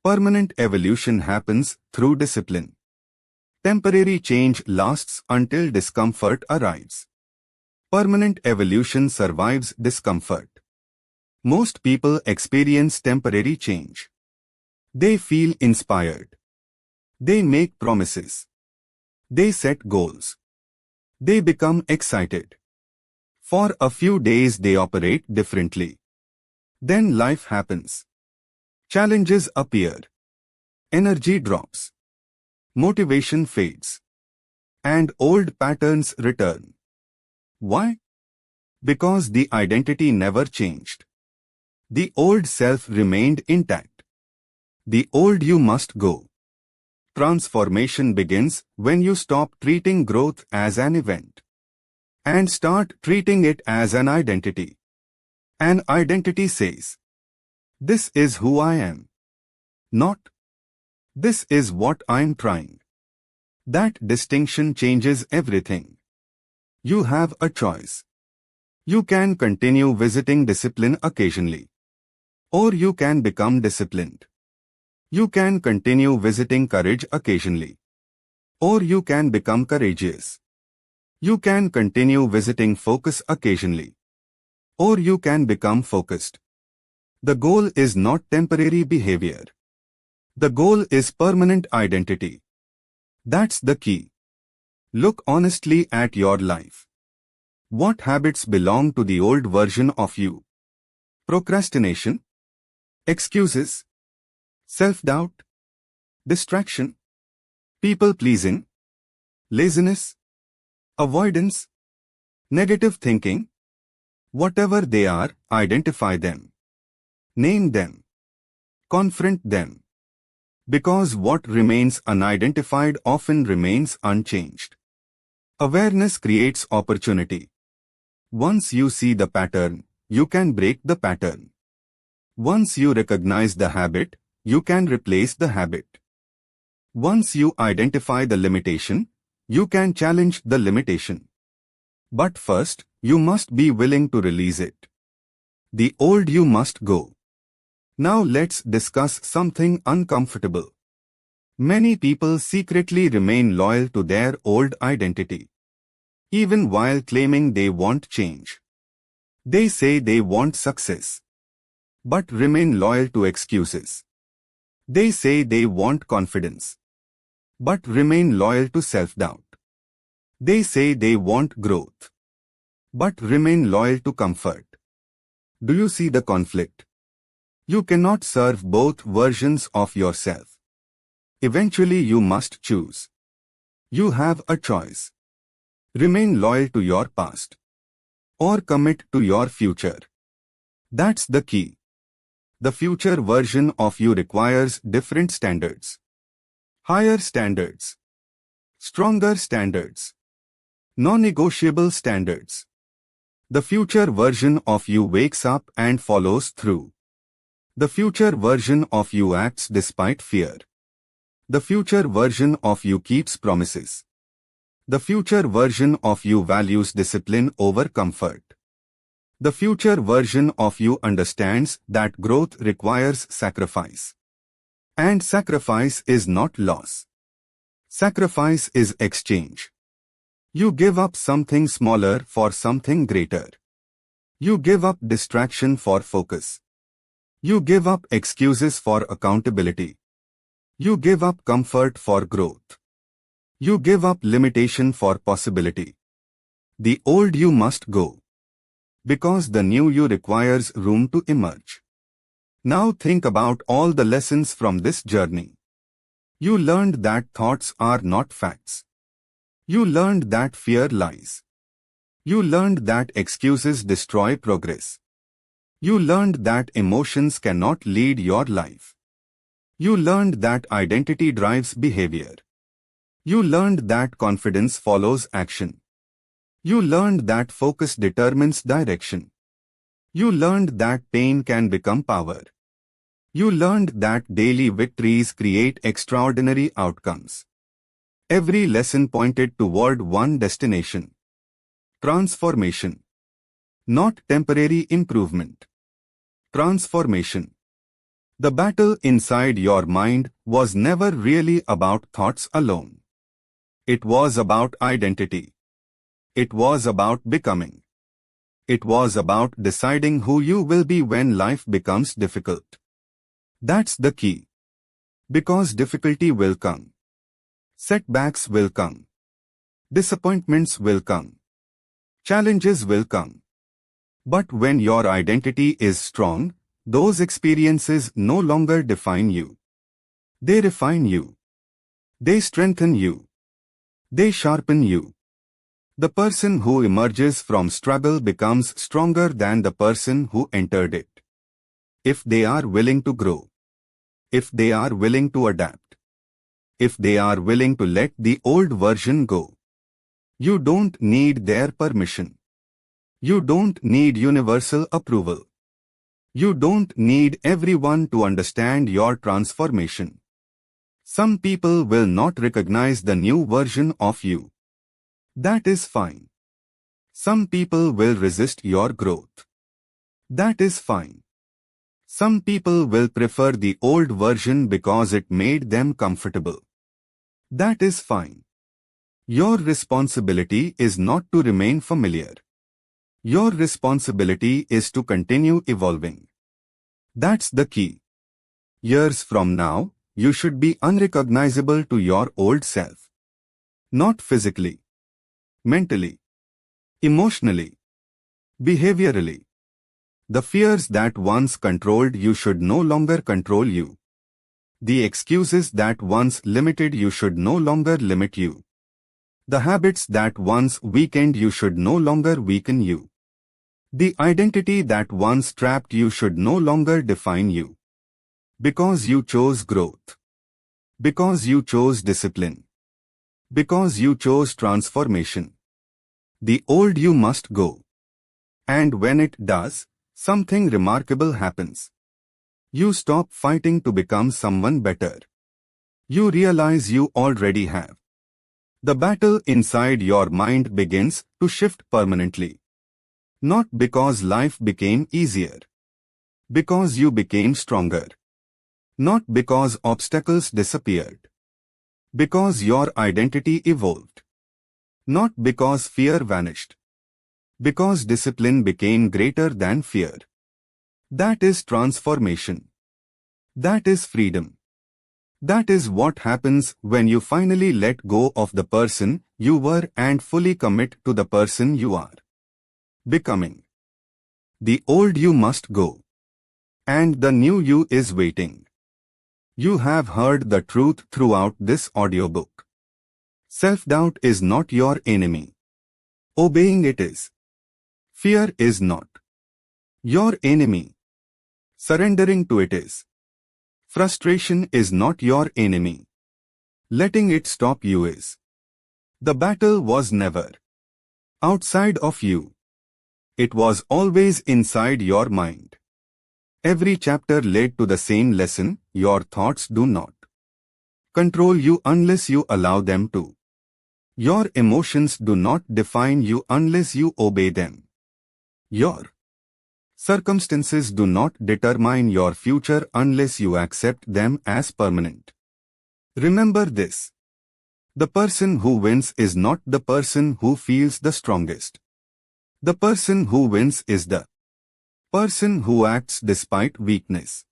Permanent evolution happens through discipline. Temporary change lasts until discomfort arrives. Permanent evolution survives discomfort. Most people experience temporary change. They feel inspired. They make promises. They set goals. They become excited. For a few days they operate differently. Then life happens. Challenges appear. Energy drops. Motivation fades. And old patterns return. Why? Because the identity never changed. The old self remained intact. The old you must go. Transformation begins when you stop treating growth as an event and start treating it as an identity. An identity says, "This is who I am." Not, "This is what I'm trying." That distinction changes everything. You have a choice. You can continue visiting discipline occasionally. Or you can become disciplined. You can continue visiting courage occasionally. Or you can become courageous. You can continue visiting focus occasionally. Or you can become focused. The goal is not temporary behavior. The goal is permanent identity. That's the key. Look honestly at your life. What habits belong to the old version of you? Procrastination? Excuses? Self-doubt? Distraction? People-pleasing? Laziness? Avoidance? Negative thinking? Whatever they are, identify them. Name them. Confront them. Because what remains unidentified often remains unchanged. Awareness creates opportunity. Once you see the pattern, you can break the pattern. Once you recognize the habit, you can replace the habit. Once you identify the limitation, you can challenge the limitation. But first, you must be willing to release it. The old you must go. Now let's discuss something uncomfortable. Many people secretly remain loyal to their old identity, even while claiming they want change. They say they want success, but remain loyal to excuses. They say they want confidence, but remain loyal to self-doubt. They say they want growth, but remain loyal to comfort. Do you see the conflict? You cannot serve both versions of yourself. Eventually you must choose. You have a choice. Remain loyal to your past, or commit to your future. That's the key. The future version of you requires different standards. Higher standards. Stronger standards. Non-negotiable standards. The future version of you wakes up and follows through. The future version of you acts despite fear. The future version of you keeps promises. The future version of you values discipline over comfort. The future version of you understands that growth requires sacrifice. And sacrifice is not loss. Sacrifice is exchange. You give up something smaller for something greater. You give up distraction for focus. You give up excuses for accountability. You give up comfort for growth. You give up limitation for possibility. The old you must go, because the new you requires room to emerge. Now think about all the lessons from this journey. You learned that thoughts are not facts. You learned that fear lies. You learned that excuses destroy progress. You learned that emotions cannot lead your life. You learned that identity drives behavior. You learned that confidence follows action. You learned that focus determines direction. You learned that pain can become power. You learned that daily victories create extraordinary outcomes. Every lesson pointed toward one destination: transformation. Not temporary improvement. Transformation. The battle inside your mind was never really about thoughts alone. It was about identity. It was about becoming. It was about deciding who you will be when life becomes difficult. That's the key. Because difficulty will come. Setbacks will come. Disappointments will come. Challenges will come. But when your identity is strong, those experiences no longer define you. They refine you. They strengthen you. They sharpen you. The person who emerges from struggle becomes stronger than the person who entered it. If they are willing to grow. If they are willing to adapt. If they are willing to let the old version go. You don't need their permission. You don't need universal approval. You don't need everyone to understand your transformation. Some people will not recognize the new version of you. That is fine. Some people will resist your growth. That is fine. Some people will prefer the old version because it made them comfortable. That is fine. Your responsibility is not to remain familiar. Your responsibility is to continue evolving. That's the key. Years from now, you should be unrecognizable to your old self. Not physically, mentally, emotionally, behaviorally. The fears that once controlled you should no longer control you. The excuses that once limited you should no longer limit you. The habits that once weakened you should no longer weaken you. The identity that once trapped you should no longer define you. Because you chose growth. Because you chose discipline. Because you chose transformation. The old you must go. And when it does, something remarkable happens. You stop fighting to become someone better. You realize you already have. The battle inside your mind begins to shift permanently. Not because life became easier. Because you became stronger. Not because obstacles disappeared. Because your identity evolved. Not because fear vanished. Because discipline became greater than fear. That is transformation. That is freedom. That is what happens when you finally let go of the person you were and fully commit to the person you are becoming. The old you must go. And the new you is waiting. You have heard the truth throughout this audiobook. Self-doubt is not your enemy. Obeying it is. Fear is not your enemy. Surrendering to it is. Frustration is not your enemy. Letting it stop you is. The battle was never outside of you. It was always inside your mind. Every chapter led to the same lesson: your thoughts do not control you unless you allow them to. Your emotions do not define you unless you obey them. Your circumstances do not determine your future unless you accept them as permanent. Remember this. The person who wins is not the person who feels the strongest. The person who wins is the person who acts despite weakness.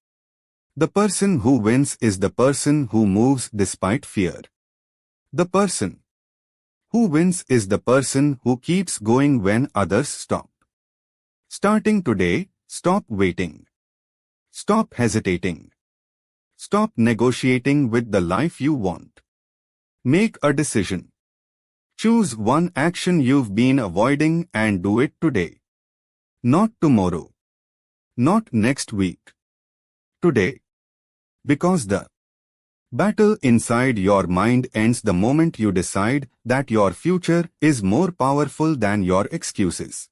The person who wins is the person who moves despite fear. The person who wins is the person who keeps going when others stop. Starting today, stop waiting. Stop hesitating. Stop negotiating with the life you want. Make a decision. Choose one action you've been avoiding and do it today. Not tomorrow. Not next week. Today. Because the battle inside your mind ends the moment you decide that your future is more powerful than your excuses.